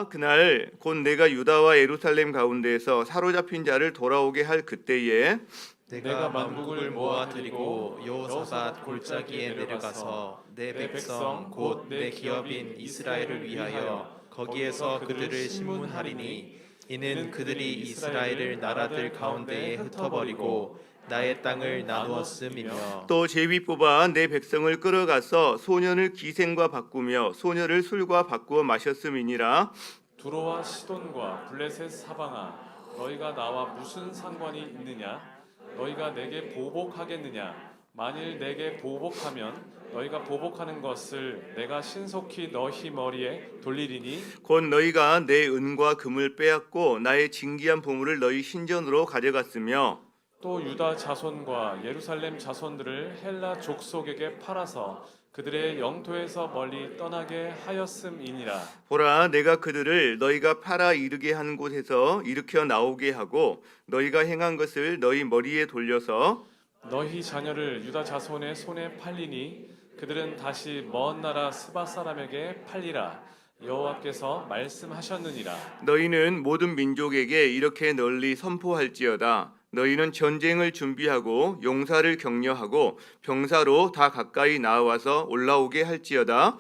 보라, 그날 곧 내가 유다와 예루살렘 가운데에서 사로잡힌 자를 돌아오게 할 그때에 내가 만국을 모아들이고 여호사밧 골짜기에 내려가서 내 백성 곧 내 기업인 이스라엘을 위하여 거기에서 그들을 심문하리니 이는 그들이 이스라엘을 나라들 가운데에 흩어버리고 나의 땅을 나누었음이며 또 제비 뽑아 내 백성을 끌어가서 소년을 기생과 바꾸며 소녀를 술과 바꾸어 마셨음이니라. 두로와 시돈과 블레셋 사방아, 너희가 나와 무슨 상관이 있느냐? 너희가 내게 보복하겠느냐? 만일 내게 보복하면 너희가 보복하는 것을 내가 신속히 너희 머리에 돌리리니 곧 너희가 내 은과 금을 빼앗고 나의 진귀한 보물을 너희 신전으로 가져갔으며 또 유다 자손과 예루살렘 자손들을 헬라 족속에게 팔아서 그들의 영토에서 멀리 떠나게 하였음이니라. 보라, 내가 그들을 너희가 팔아 이르게 한 곳에서 일으켜 나오게 하고 너희가 행한 것을 너희 머리에 돌려서 너희 자녀를 유다 자손의 손에 팔리니 그들은 다시 먼 나라 스바 사람에게 팔리라. 여호와께서 말씀하셨느니라. 너희는 모든 민족에게 이렇게 널리 선포할지어다. 너희는 전쟁을 준비하고 용사를 격려하고 병사로 다 가까이 나와서 올라오게 할지어다.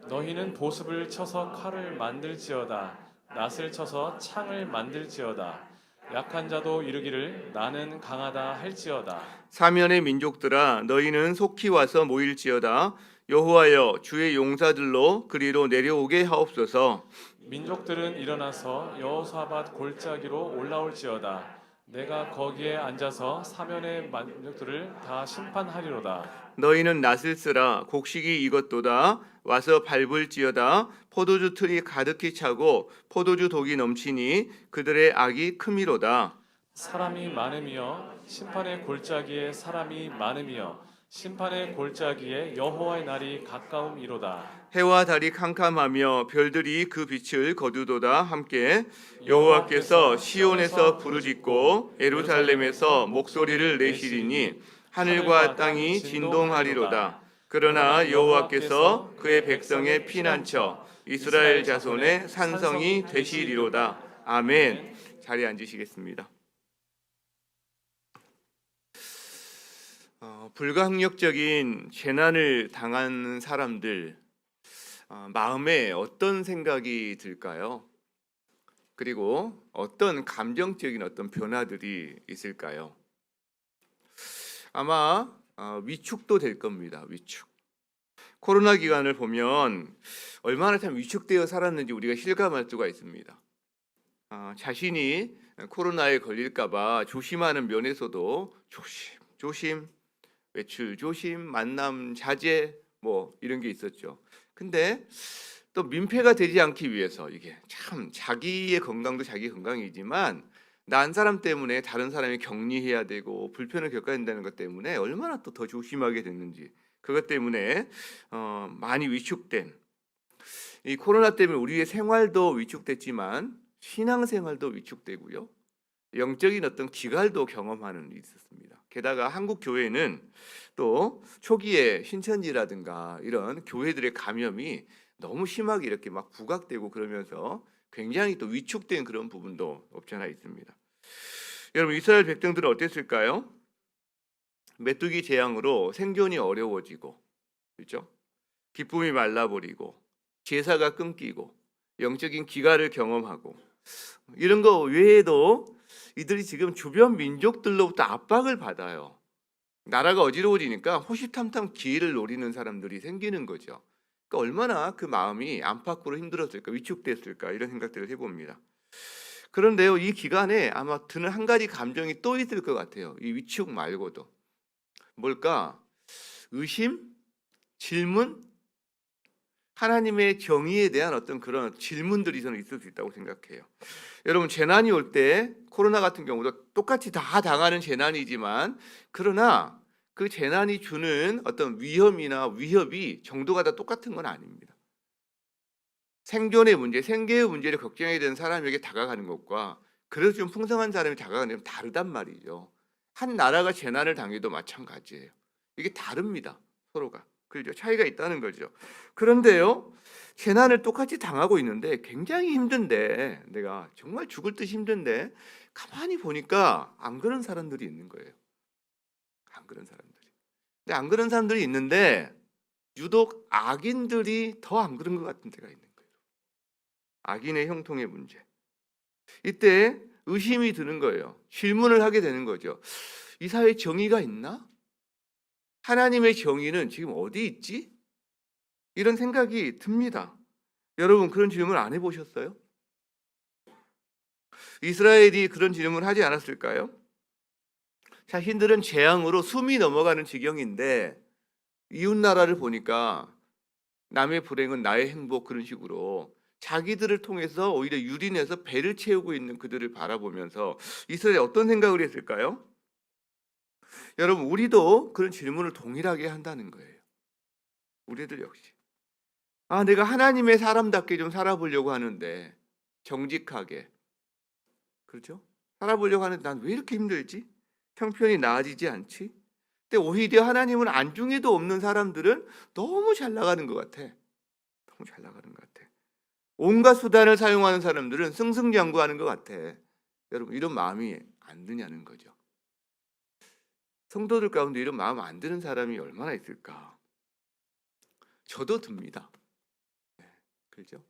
너희는 보습을 쳐서 칼을 만들지어다. 낫을 쳐서 창을 만들지어다. 약한 자도 이르기를 나는 강하다 할지어다. 사면의 민족들아, 너희는 속히 와서 모일지어다. 여호와여, 주의 용사들로 그리로 내려오게 하옵소서. 민족들은 일어나서 여호사밧 골짜기로 올라올지어다. 내가 거기에 앉아서 사면의 민족들을 다 심판하리로다. 너희는 낫을 쓰라. 곡식이 익었도다. 와서 밟을지어다. 포도주 틀이 가득히 차고 포도주 독이 넘치니 그들의 악이 크미로다. 사람이 많으며 심판의 골짜기에 사람이 많으며 심판의 골짜기에 여호와의 날이 가까움이로다. 해와 달이 캄캄하며 별들이 그 빛을 거두도다. 함께 여호와께서 시온에서 부르짖고 예루살렘에서 목소리를 내시리니 하늘과 땅이 진동하리로다. 그러나 여호와께서 그의 백성의 피난처 이스라엘 자손의 산성이 되시리로다. 아멘. 자리에 앉으시겠습니다. 불가항력적인 재난을 당한 사람들 마음에 어떤 생각이 들까요? 그리고 어떤 감정적인 어떤 변화들이 있을까요? 아마 위축도 될 겁니다. 위축. 코로나 기간을 보면 얼마나 참 위축되어 살았는지 우리가 실감할 수가 있습니다. 자신이 코로나에 걸릴까 봐 조심하는 면에서도 조심, 외출 조심, 만남 자제 뭐 이런 게 있었죠. 근데 또 민폐가 되지 않기 위해서 이게 참 자기의 건강도 자기 건강이지만 난 사람 때문에 다른 사람이 격리해야 되고 불편을 겪어야 된다는 것 때문에 얼마나 또 더 조심하게 됐는지 그것 때문에 많이 위축된 이 코로나 때문에 우리의 생활도 위축됐지만 신앙생활도 위축되고요. 영적인 어떤 기갈도 경험하는 일이 있었습니다. 게다가 한국 교회는 또 초기에 신천지라든가 이런 교회들의 감염이 너무 심하게 이렇게 막 부각되고 그러면서 굉장히 또 위축된 그런 부분도 없지 않아 있습니다. 여러분 이스라엘 백성들은 어땠을까요? 메뚜기 재앙으로 생존이 어려워지고, 그렇죠? 기쁨이 말라버리고 제사가 끊기고 영적인 기갈을 경험하고 이런 거 외에도 이들이 지금 주변 민족들로부터 압박을 받아요. 나라가 어지러워지니까 호시탐탐 기회를 노리는 사람들이 생기는 거죠. 그러니까 얼마나 그 마음이 안팎으로 힘들었을까, 위축됐을까 이런 생각들을 해봅니다. 그런데요, 이 기간에 아마 드는 한 가지 감정이 또 있을 것 같아요. 이 위축 말고도. 뭘까? 의심? 질문? 하나님의 정의에 대한 어떤 그런 질문들이 저는 있을 수 있다고 생각해요. 여러분 재난이 올 때 코로나 같은 경우도 똑같이 다 당하는 재난이지만 그러나 그 재난이 주는 어떤 위험이나 위협이 정도가 다 똑같은 건 아닙니다. 생존의 문제, 생계의 문제를 걱정해야 되는 사람에게 다가가는 것과 그래서 좀 풍성한 사람이 다가가는 건 다르단 말이죠. 한 나라가 재난을 당해도 마찬가지예요. 이게 다릅니다. 서로가. 그렇죠? 차이가 있다는 거죠. 그런데요, 재난을 똑같이 당하고 있는데 굉장히 힘든데, 내가 정말 죽을 듯이 힘든데 가만히 보니까 안 그런 사람들이 있는 거예요. 안 그런 사람들이. 근데 안 그런 사람들이 있는데 유독 악인들이 더 안 그런 것 같은 데가 있는 거예요. 악인의 형통의 문제. 이때 의심이 드는 거예요. 질문을 하게 되는 거죠. 이 사회에 정의가 있나? 하나님의 정의는 지금 어디 있지? 이런 생각이 듭니다. 여러분, 그런 질문 안 해보셨어요? 이스라엘이 그런 질문을 하지 않았을까요? 자신들은 재앙으로 숨이 넘어가는 지경인데 이웃 나라를 보니까 남의 불행은 나의 행복, 그런 식으로 자기들을 통해서 오히려 유린해서 배를 채우고 있는 그들을 바라보면서 이스라엘이 어떤 생각을 했을까요? 여러분, 우리도 그런 질문을 동일하게 한다는 거예요. 우리들 역시. 내가 하나님의 사람답게 좀 살아보려고 하는데, 정직하게, 그렇죠? 살아보려고 하는데 난 왜 이렇게 힘들지? 형편이 나아지지 않지? 근데 오히려 하나님은 안중에도 없는 사람들은 너무 잘 나가는 것 같아. 너무 잘 나가는 것 같아. 온갖 수단을 사용하는 사람들은 승승장구하는 것 같아. 여러분, 이런 마음이 안 드냐는 거죠. 성도들 가운데 이런 마음 안 드는 사람이 얼마나 있을까? 저도 듭니다. 그렇죠?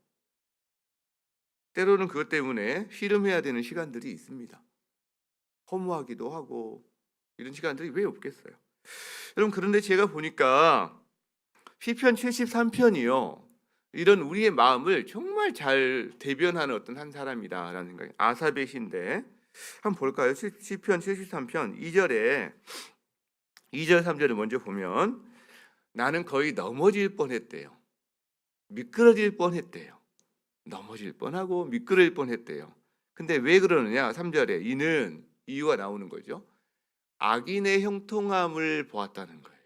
때로는 그것 때문에 씨름해야 되는 시간들이 있습니다. 허무하기도 하고 이런 시간들이 왜 없겠어요? 여러분, 그런데 제가 보니까 시편 73편이요. 이런 우리의 마음을 정말 잘 대변하는 어떤 한 사람이다라는 생각이, 아삽의 시인데 한번 볼까요? 시편 73편 2절에 2절 3절을 먼저 보면 나는 거의 넘어질 뻔했대요. 미끄러질 뻔했대요. 넘어질 뻔하고 미끄러질 뻔했대요. 근데 왜 그러느냐? 3절에 이는 이유가 나오는 거죠. 악인의 형통함을 보았다는 거예요.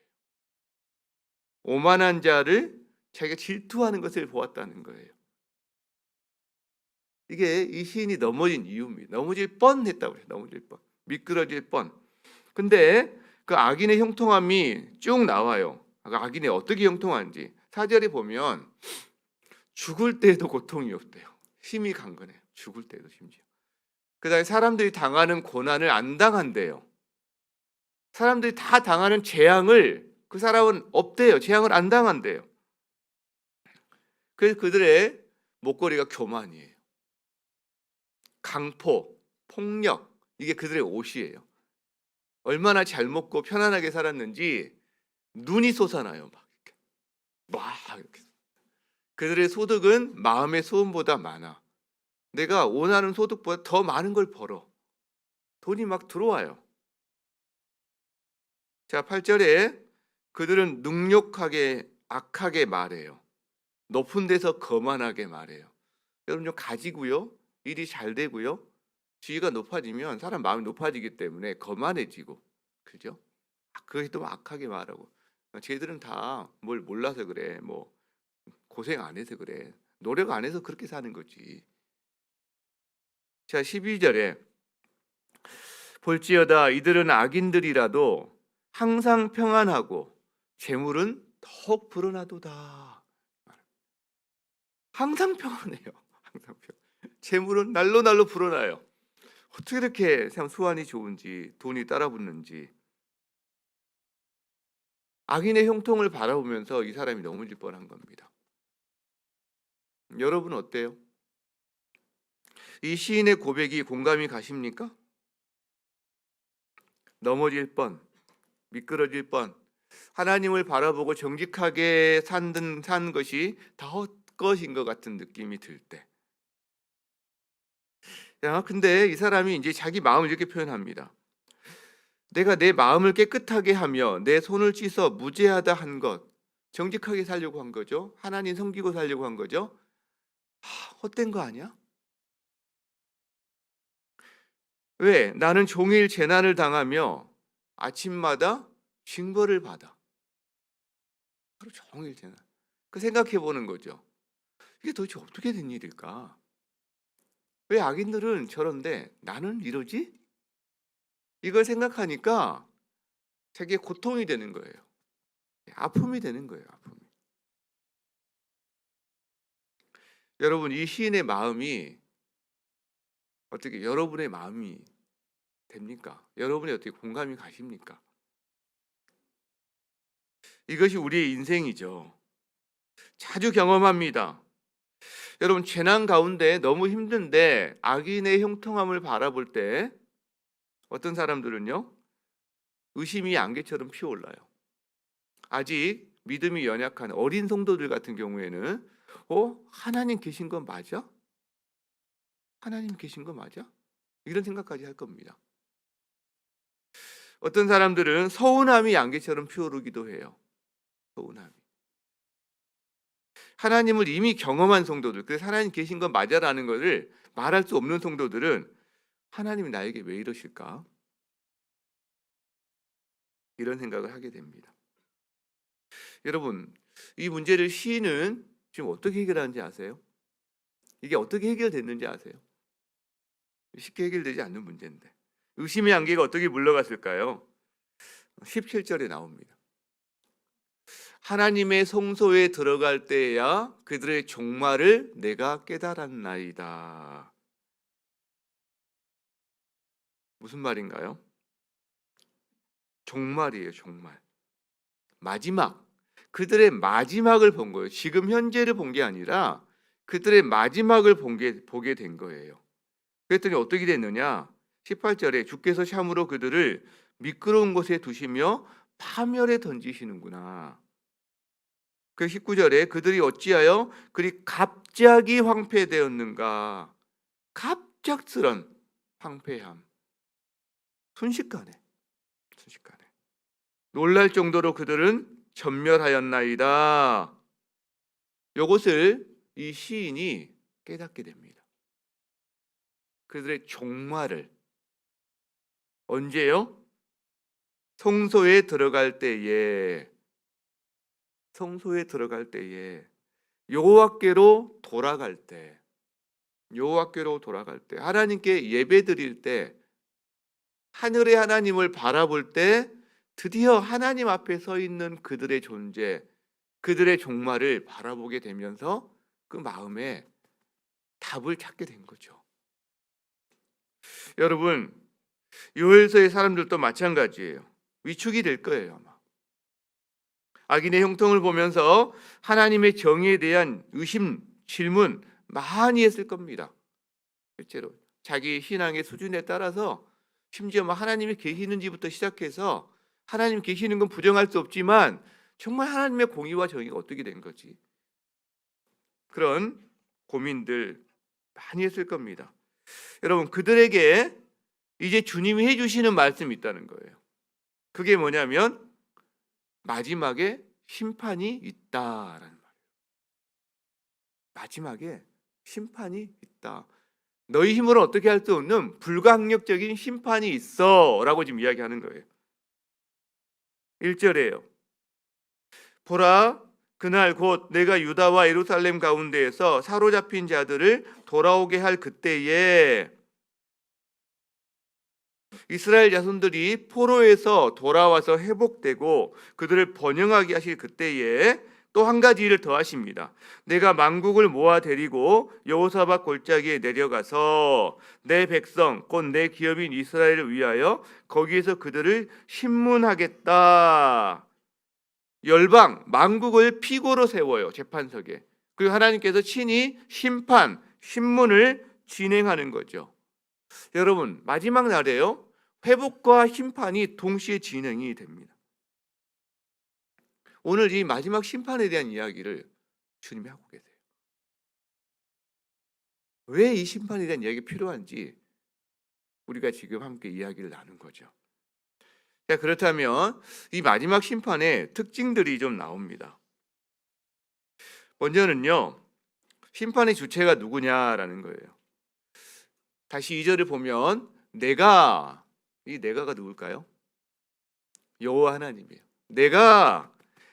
오만한 자를 자기가 질투하는 것을 보았다는 거예요. 이게 이 시인이 넘어진 이유입니다. 넘어질 뻔했다고 해요. 넘어질 뻔. 미끄러질 뻔. 근데 그 악인의 형통함이 쭉 나와요. 악인이 어떻게 형통한지. 4절에 보면 죽을 때에도 고통이 없대요. 힘이 강건해요. 죽을 때도 심지어. 그다음에 사람들이 당하는 고난을 안 당한대요. 사람들이 다 당하는 재앙을 그 사람은 없대요. 재앙을 안 당한대요. 그래서 그들의 목걸이가 교만이에요. 강포, 폭력, 이게 그들의 옷이에요. 얼마나 잘 먹고 편안하게 살았는지 눈이 솟아나요. 막 이렇게. 그들의 소득은 마음의 소원보다 많아. 내가 원하는 소득보다 더 많은 걸 벌어. 돈이 막 들어와요. 자, 8절에 그들은 능욕하게 악하게 말해요. 높은 데서 거만하게 말해요. 여러분, 좀 가지고요. 일이 잘 되고요. 지위가 높아지면 사람 마음이 높아지기 때문에 거만해지고, 그죠? 그것도 악하게 말하고. 쟤들은 다 뭘 몰라서 그래. 뭐 고생 안 해서 그래. 노력 안 해서 그렇게 사는 거지. 자, 12절에 볼지어다 이들은 악인들이라도 항상 평안하고 재물은 더욱 불어나도다. 항상 평안해요. 항상 평안. 재물은 날로 날로 불어나요. 어떻게 이렇게 참 수완이 좋은지, 돈이 따라붙는지. 악인의 형통을 바라보면서 이 사람이 넘어질 뻔한 겁니다. 여러분 어때요? 이 시인의 고백이 공감이 가십니까? 넘어질 뻔, 미끄러질 뻔, 하나님을 바라보고 정직하게 산 것이 다 헛것인 것 같은 느낌이 들 때. 근데 이 사람이 이제 자기 마음을 이렇게 표현합니다. 내가 내 마음을 깨끗하게 하며 내 손을 씻어 무죄하다 한 것, 정직하게 살려고 한 거죠. 하나님 섬기고 살려고 한 거죠. 헛된 거 아니야? 왜? 나는 종일 재난을 당하며 아침마다 징벌을 받아. 하루 종일 재난. 그 생각해 보는 거죠. 이게 도대체 어떻게 된 일일까? 왜 악인들은 저런데 나는 이러지? 이걸 생각하니까 되게 고통이 되는 거예요. 아픔이 되는 거예요. 아픔이. 여러분, 이 시인의 마음이 어떻게 여러분의 마음이 됩니까? 여러분이 어떻게 공감이 가십니까? 이것이 우리의 인생이죠. 자주 경험합니다. 여러분, 재난 가운데 너무 힘든데 악인의 형통함을 바라볼 때 어떤 사람들은요, 의심이 안개처럼 피어올라요. 아직 믿음이 연약한 어린 성도들 같은 경우에는 하나님 계신 건 맞아? 하나님 계신 거 맞아? 이런 생각까지 할 겁니다. 어떤 사람들은 서운함이 안개처럼 피어오르기도 해요. 서운함이. 하나님을 이미 경험한 성도들, 그래서 하나님 계신 건 맞아라는 것을 말할 수 없는 성도들은 하나님이 나에게 왜 이러실까? 이런 생각을 하게 됩니다. 여러분, 이 문제를 시인은 지금 어떻게 해결하는지 아세요? 이게 어떻게 해결됐는지 아세요? 쉽게 해결되지 않는 문제인데 의심의 안개가 어떻게 물러갔을까요? 17절에 나옵니다. 하나님의 성소에 들어갈 때야 그들의 종말을 내가 깨달았나이다. 무슨 말인가요? 종말이에요, 종말. 마지막. 그들의 마지막을 본 거예요. 지금 현재를 본 게 아니라 그들의 마지막을 보게 된 거예요. 그랬더니 어떻게 됐느냐? 18절에 주께서 샴으로 그들을 미끄러운 곳에 두시며 파멸에 던지시는구나. 그 19절에 그들이 어찌하여 그리 갑자기 황폐되었는가? 갑작스런 황폐함. 순식간에 놀랄 정도로 그들은 전멸하였나이다. 이것을 이 시인이 깨닫게 됩니다. 그들의 종말을 언제요? 성소에 들어갈 때에 여호와께로 돌아갈 때 하나님께 예배드릴 때 하늘의 하나님을 바라볼 때 드디어 하나님 앞에 서 있는 그들의 존재, 그들의 종말을 바라보게 되면서 그 마음에 답을 찾게 된 거죠. 여러분, 요엘서의 사람들도 마찬가지예요. 위축이 될 거예요, 아마. 악인의 형통을 보면서 하나님의 정의에 대한 의심, 질문 많이 했을 겁니다. 실제로 자기 신앙의 수준에 따라서 심지어 하나님이 계시는지부터 시작해서 하나님 계시는 건 부정할 수 없지만 정말 하나님의 공의와 정의가 어떻게 된 거지? 그런 고민들 많이 했을 겁니다. 여러분, 그들에게 이제 주님이 해주시는 말씀이 있다는 거예요. 그게 뭐냐면 마지막에 심판이 있다라는 말이에요. 마지막에 심판이 있다. 너희 힘으로 어떻게 할 수 없는 불가항력적인 심판이 있어 라고 지금 이야기하는 거예요. 1절에요. 보라, 그날 곧 내가 유다와 예루살렘 가운데에서 사로잡힌 자들을 돌아오게 할 그때에 이스라엘 자손들이 포로에서 돌아와서 회복되고 그들을 번영하게 하실 그때에 또 한 가지 일을 더 하십니다. 내가 만국을 모아 데리고 여호사밧 골짜기에 내려가서 내 백성 곧 내 기업인 이스라엘을 위하여 거기에서 그들을 신문하겠다. 열방 만국을 피고로 세워요, 재판석에. 그리고 하나님께서 친히 심판, 신문을 진행하는 거죠. 여러분, 마지막 날에요, 회복과 심판이 동시에 진행이 됩니다. 오늘 이 마지막 심판에 대한 이야기를 주님이 하고 계세요. 왜 이 심판에 대한 이야기가 필요한지 우리가 지금 함께 이야기를 나눈 거죠. 자, 그렇다면 이 마지막 심판의 특징들이 좀 나옵니다. 먼저는요, 심판의 주체가 누구냐라는 거예요. 다시 2절을 보면 내가가 누굴까요? 여호와 하나님이에요.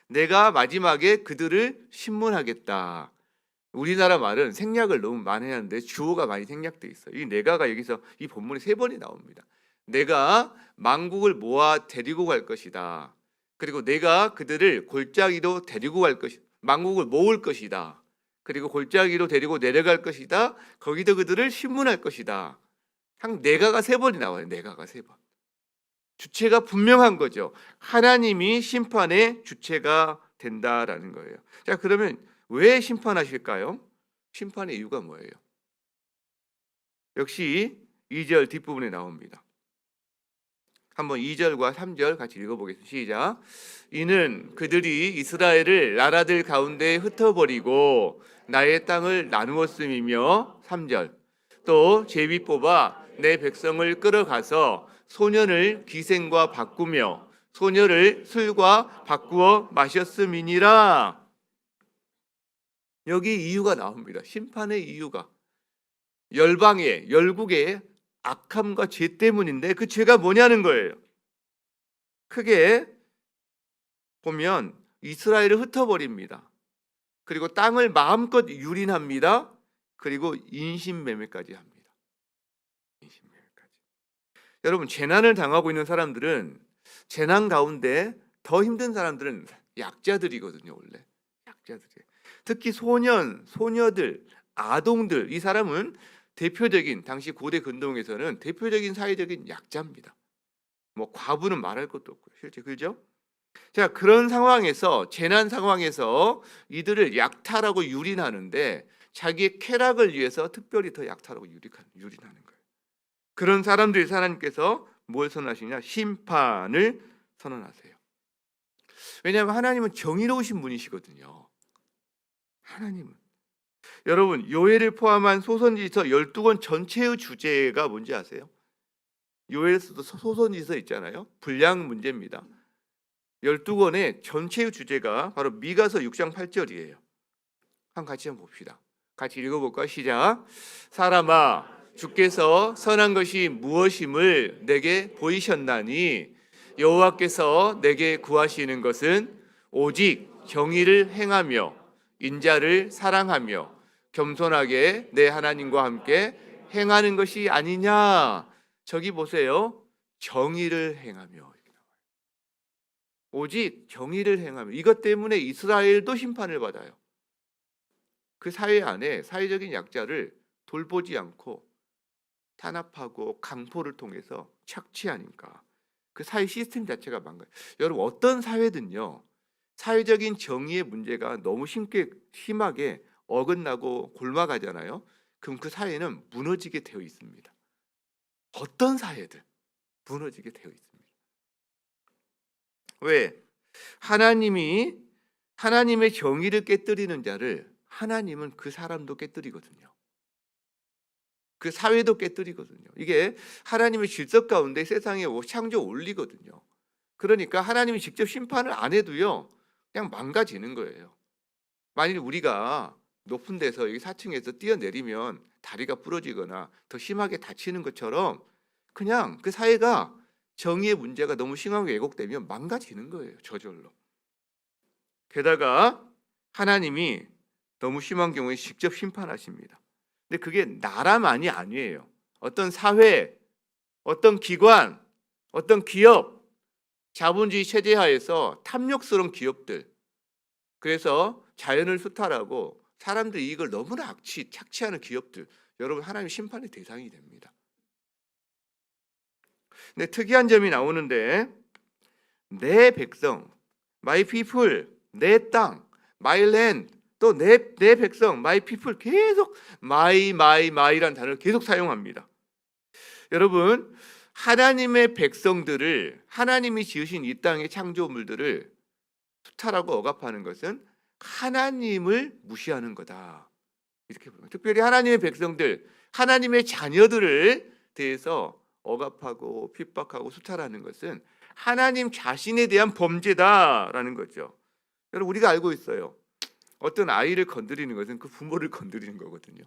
내가 마지막에 그들을 신문하겠다. 우리나라 말은 생략을 너무 많이 하는데 주어가 많이 생략돼 있어요. 이 내가가 여기서 이 본문에 3번이 나옵니다. 내가 만국을 모아 데리고 갈 것이다. 그리고 내가 그들을 골짜기로 데리고 갈 것이다. 만국을 모을 것이다. 그리고 골짜기로 데리고 내려갈 것이다. 거기도 그들을 심문할 것이다. 한 내가가 3번이 나와요. 내가가 3번. 주체가 분명한 거죠. 하나님이 심판의 주체가 된다라는 거예요. 자, 그러면 왜 심판하실까요? 심판의 이유가 뭐예요? 역시 2절 뒷부분에 나옵니다. 한번 2절과 3절 같이 읽어보겠습니다. 시작. 이는 그들이 이스라엘을 나라들 가운데 흩어버리고 나의 땅을 나누었음이며 3절. 또 제비 뽑아 내 백성을 끌어가서 소년을 기생과 바꾸며 소녀를 술과 바꾸어 마셨음이니라. 여기 이유가 나옵니다. 심판의 이유가 열방의 열국의 악함과 죄 때문인데 그 죄가 뭐냐는 거예요. 크게 보면 이스라엘을 흩어버립니다. 그리고 땅을 마음껏 유린합니다. 그리고 인신매매까지 합니다. 인신매매까지. 여러분, 재난을 당하고 있는 사람들은 재난 가운데 더 힘든 사람들은 약자들이거든요. 원래 약자들이에요. 특히 소년, 소녀들, 아동들, 이 사람은 대표적인 당시 고대 근동에서는 대표적인 사회적인 약자입니다. 뭐 과부는 말할 것도 없고요. 실제 그죠? 자, 그런 상황에서 재난 상황에서 이들을 약탈하고 유린하는데 자기의 쾌락을 위해서 특별히 더 약탈하고 유린하는 거예요. 그런 사람들이 하나님께서 뭘 선언하시냐? 심판을 선언하세요. 왜냐하면 하나님은 정의로우신 분이시거든요. 하나님은. 여러분, 요엘을 포함한 소선지서 12권 전체의 주제가 뭔지 아세요? 요엘에서도 소선지서 있잖아요. 분량 문제입니다. 12권의 전체의 주제가 바로 미가서 6장 8절이에요. 같이 한번 봅시다. 같이 읽어볼까요? 시작. 사람아, 주께서 선한 것이 무엇임을 내게 보이셨나니 여호와께서 내게 구하시는 것은 오직 정의를 행하며 인자를 사랑하며 겸손하게 내 하나님과 함께 행하는 것이 아니냐. 저기 보세요. 정의를 행하며. 오직 정의를 행하며. 이것 때문에 이스라엘도 심판을 받아요. 그 사회 안에 사회적인 약자를 돌보지 않고 탄압하고 강포를 통해서 착취하니까 그 사회 시스템 자체가 망가요. 여러분, 어떤 사회든요, 사회적인 정의의 문제가 너무 심하게 어긋나고 골마가잖아요. 그럼 그 사회는 무너지게 되어 있습니다. 어떤 사회든 무너지게 되어 있습니다. 왜? 하나님의 정의를 깨뜨리는 자를 하나님은 그 사람도 깨뜨리거든요. 그 사회도 깨뜨리거든요. 이게 하나님의 질서 가운데 세상에 창조 올리거든요. 그러니까 하나님이 직접 심판을 안 해도요, 그냥 망가지는 거예요. 만일 우리가 높은 데서 여기 4층에서 뛰어내리면 다리가 부러지거나 더 심하게 다치는 것처럼 그냥 그 사회가 정의의 문제가 너무 심하게 왜곡되면 망가지는 거예요. 저절로. 게다가 하나님이 너무 심한 경우에 직접 심판하십니다. 근데 그게 나라만이 아니에요. 어떤 사회, 어떤 기관, 어떤 기업, 자본주의 체제 하에서 탐욕스러운 기업들, 그래서 자연을 수탈하고 사람들 이익을 너무나 착취하는 기업들, 여러분, 하나님 심판의 대상이 됩니다. 근데 특이한 점이 나오는데, 내 백성, my people, 내 땅, my land, 또 내 백성, my people, 계속 my라는 단어를 계속 사용합니다. 여러분, 하나님의 백성들을, 하나님이 지으신 이 땅의 창조물들을 수탈하고 억압하는 것은 하나님을 무시하는 거다. 이렇게 보면, 특별히 하나님의 백성들, 하나님의 자녀들을 대해서 억압하고 핍박하고 수탈하는 것은 하나님 자신에 대한 범죄다라는 거죠. 여러분, 우리가 알고 있어요. 어떤 아이를 건드리는 것은 그 부모를 건드리는 거거든요.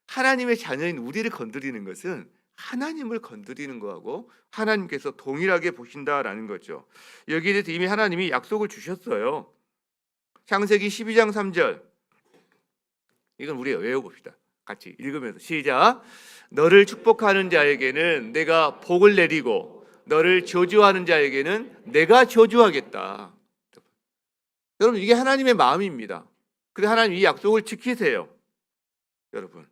하나님의 자녀인 우리를 건드리는 것은 하나님을 건드리는 거하고 하나님께서 동일하게 보신다라는 거죠. 여기에 대해서 이미 하나님이 약속을 주셨어요. 창세기 12장 3절. 이건 우리 외워봅시다. 같이 읽으면서 시작. 너를 축복하는 자에게는 내가 복을 내리고 너를 저주하는 자에게는 내가 저주하겠다. 여러분, 이게 하나님의 마음입니다. 근데 하나님 이 약속을 지키세요. 여러분,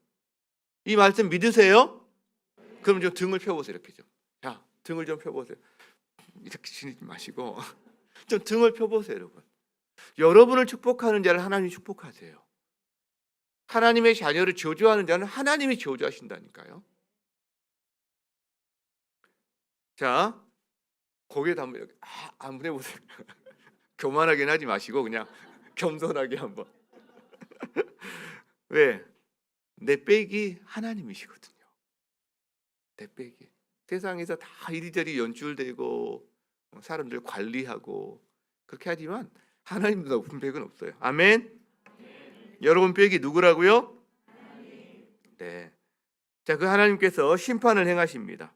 이 말씀 믿으세요? 그럼 좀 등을 펴보세요. 이렇게 좀. 자, 등을 좀 펴보세요. 이렇게 지니지 마시고 좀 등을 펴보세요. 여러분, 여러분을 축복하는 자를 하나님이 축복하세요. 하나님의 자녀를 저주하는 자는 하나님이 저주하신다니까요. 자, 고개도 한번 이렇게 한번 해보세요. 교만하긴 하지 마시고 그냥 겸손하게 한번. 왜? 내 빽이 하나님이시거든요. 내 빽이. 세상에서 다 이리저리 연출되고 사람들 관리하고 그렇게 하지만 하나님보다 높은 빽은 없어요. 아멘. 여러분 빽이 누구라고요? 네. 자, 그 하나님께서 심판을 행하십니다.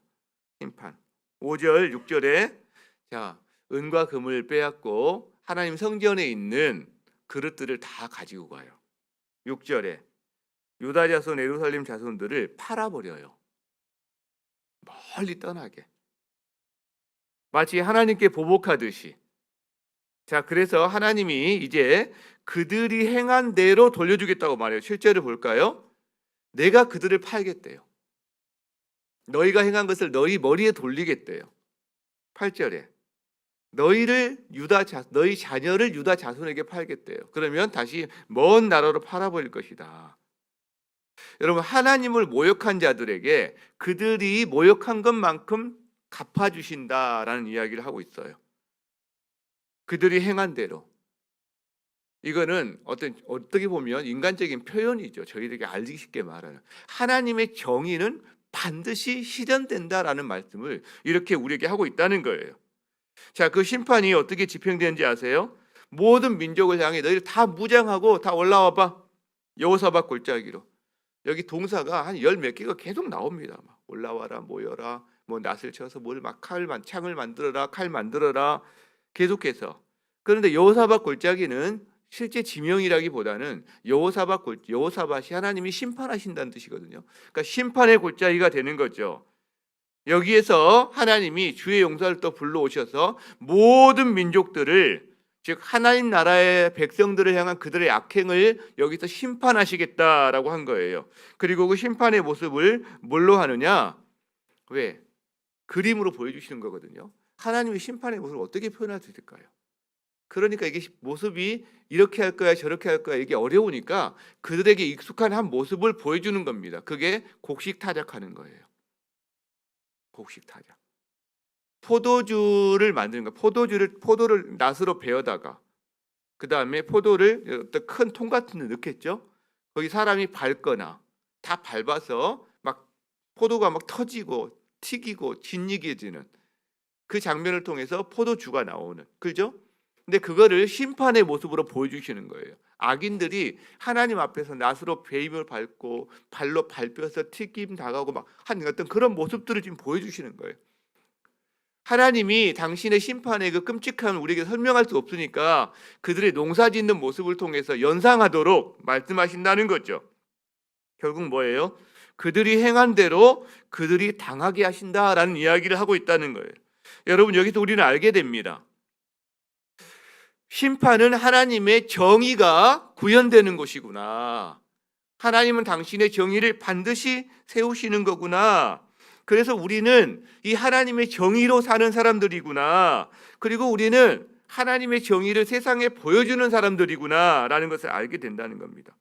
심판. 5절, 6절에 자, 은과 금을 빼앗고 하나님 성전에 있는 그릇들을 다 가지고 가요. 6절에 유다 자손, 예루살렘 자손들을 팔아버려요. 멀리 떠나게. 마치 하나님께 보복하듯이. 자, 그래서 하나님이 이제 그들이 행한 대로 돌려주겠다고 말해요. 실제로 볼까요? 내가 그들을 팔겠대요. 너희가 행한 것을 너희 머리에 돌리겠대요. 8절에 너희 자녀를 유다 자손에게 팔겠대요. 그러면 다시 먼 나라로 팔아버릴 것이다. 여러분, 하나님을 모욕한 자들에게 그들이 모욕한 것만큼 갚아주신다라는 이야기를 하고 있어요. 그들이 행한 대로. 이거는 어떻게 보면 인간적인 표현이죠. 저희들에게 알기 쉽게 말하는. 하나님의 정의는 반드시 실현된다라는 말씀을 이렇게 우리에게 하고 있다는 거예요. 자, 그 심판이 어떻게 집행되는지 아세요? 모든 민족을 향해 너희들 다 무장하고 다 올라와봐. 여호사밧 골짜기로. 여기 동사가 한 열 몇 개가 계속 나옵니다. 막 올라와라, 모여라, 뭐 낫을 쳐서 창을 만들어라, 칼 만들어라, 계속해서. 그런데 여호사밧 골짜기는 실제 지명이라기보다는 여호사밧이 하나님이 심판하신다는 뜻이거든요. 그러니까 심판의 골짜기가 되는 거죠. 여기에서 하나님이 주의 용사를 또 불러오셔서 모든 민족들을, 즉 하나님 나라의 백성들을 향한 그들의 악행을 여기서 심판하시겠다라고 한 거예요. 그리고 그 심판의 모습을 뭘로 하느냐? 왜? 그림으로 보여주시는 거거든요. 하나님의 심판의 모습을 어떻게 표현할 수 있을까요? 그러니까 이게 모습이 이렇게 할 거야 저렇게 할 거야 이게 어려우니까 그들에게 익숙한 한 모습을 보여주는 겁니다. 그게 곡식타작하는 거예요. 곡식타작. 포도주를 만드는 거. 포도를 낫으로 베어다가 그 다음에 포도를 어떤 큰 통 같은 데 넣겠죠. 거기 사람이 밟거나 다 밟아서 막 포도가 막 터지고 튀기고 진이게지는 그 장면을 통해서 포도주가 나오는, 그죠? 근데 그거를 심판의 모습으로 보여주시는 거예요. 악인들이 하나님 앞에서 낫으로 배임을 밟고 발로 밟혀서 튀김 당하고 막 하는 어떤 그런 모습들을 지금 보여주시는 거예요. 하나님이 당신의 심판의 그 끔찍함을 우리에게 설명할 수 없으니까 그들의 농사짓는 모습을 통해서 연상하도록 말씀하신다는 거죠. 결국 뭐예요? 그들이 행한 대로 그들이 당하게 하신다라는 이야기를 하고 있다는 거예요. 여러분, 여기서 우리는 알게 됩니다. 심판은 하나님의 정의가 구현되는 것이구나. 하나님은 당신의 정의를 반드시 세우시는 거구나. 그래서 우리는 이 하나님의 정의로 사는 사람들이구나. 그리고 우리는 하나님의 정의를 세상에 보여주는 사람들이구나 라는 것을 알게 된다는 겁니다.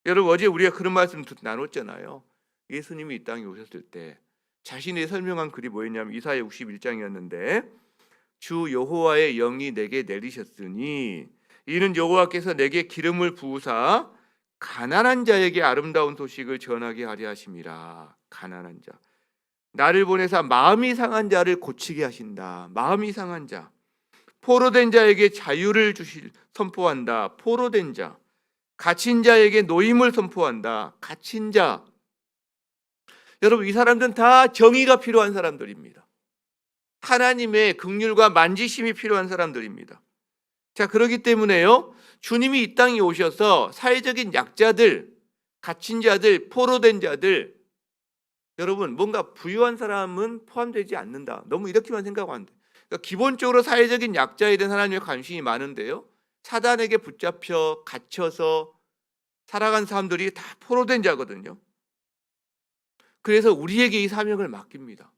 여러분, 어제 우리가 그런 말씀 나눴잖아요. 예수님이 이 땅에 오셨을 때 자신이 설명한 글이 뭐였냐면 이사야 61장이었는데 주 여호와의 영이 내게 내리셨으니 이는 여호와께서 내게 기름을 부으사 가난한 자에게 아름다운 소식을 전하게 하려 하심이라. 가난한 자. 나를 보내사 마음이 상한 자를 고치게 하신다. 마음이 상한 자. 포로된 자에게 자유를 선포한다. 포로된 자. 갇힌 자에게 노임을 선포한다. 갇힌 자. 여러분, 이 사람들은 다 정의가 필요한 사람들입니다. 하나님의 긍휼과 만지심이 필요한 사람들입니다. 자, 그렇기 때문에요, 주님이 이 땅에 오셔서 사회적인 약자들, 갇힌 자들, 포로된 자들, 여러분, 뭔가 부유한 사람은 포함되지 않는다. 너무 이렇게만 생각하면 안 돼. 그러니까 기본적으로 사회적인 약자에 대한 하나님의 관심이 많은데요, 사단에게 붙잡혀 갇혀서 살아간 사람들이 다 포로된 자거든요. 그래서 우리에게 이 사명을 맡깁니다.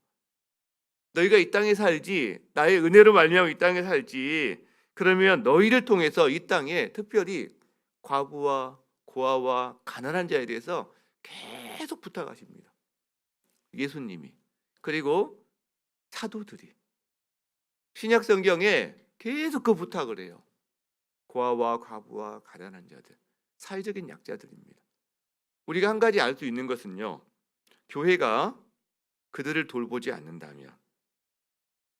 너희가 이 땅에 살지, 나의 은혜로 말미암아 이 땅에 살지, 그러면 너희를 통해서 이 땅에 특별히 과부와 고아와 가난한 자에 대해서 계속 부탁하십니다. 예수님이. 그리고 사도들이. 신약 성경에 계속 그 부탁을 해요. 고아와 과부와 가난한 자들, 사회적인 약자들입니다. 우리가 한 가지 알 수 있는 것은요, 교회가 그들을 돌보지 않는다면,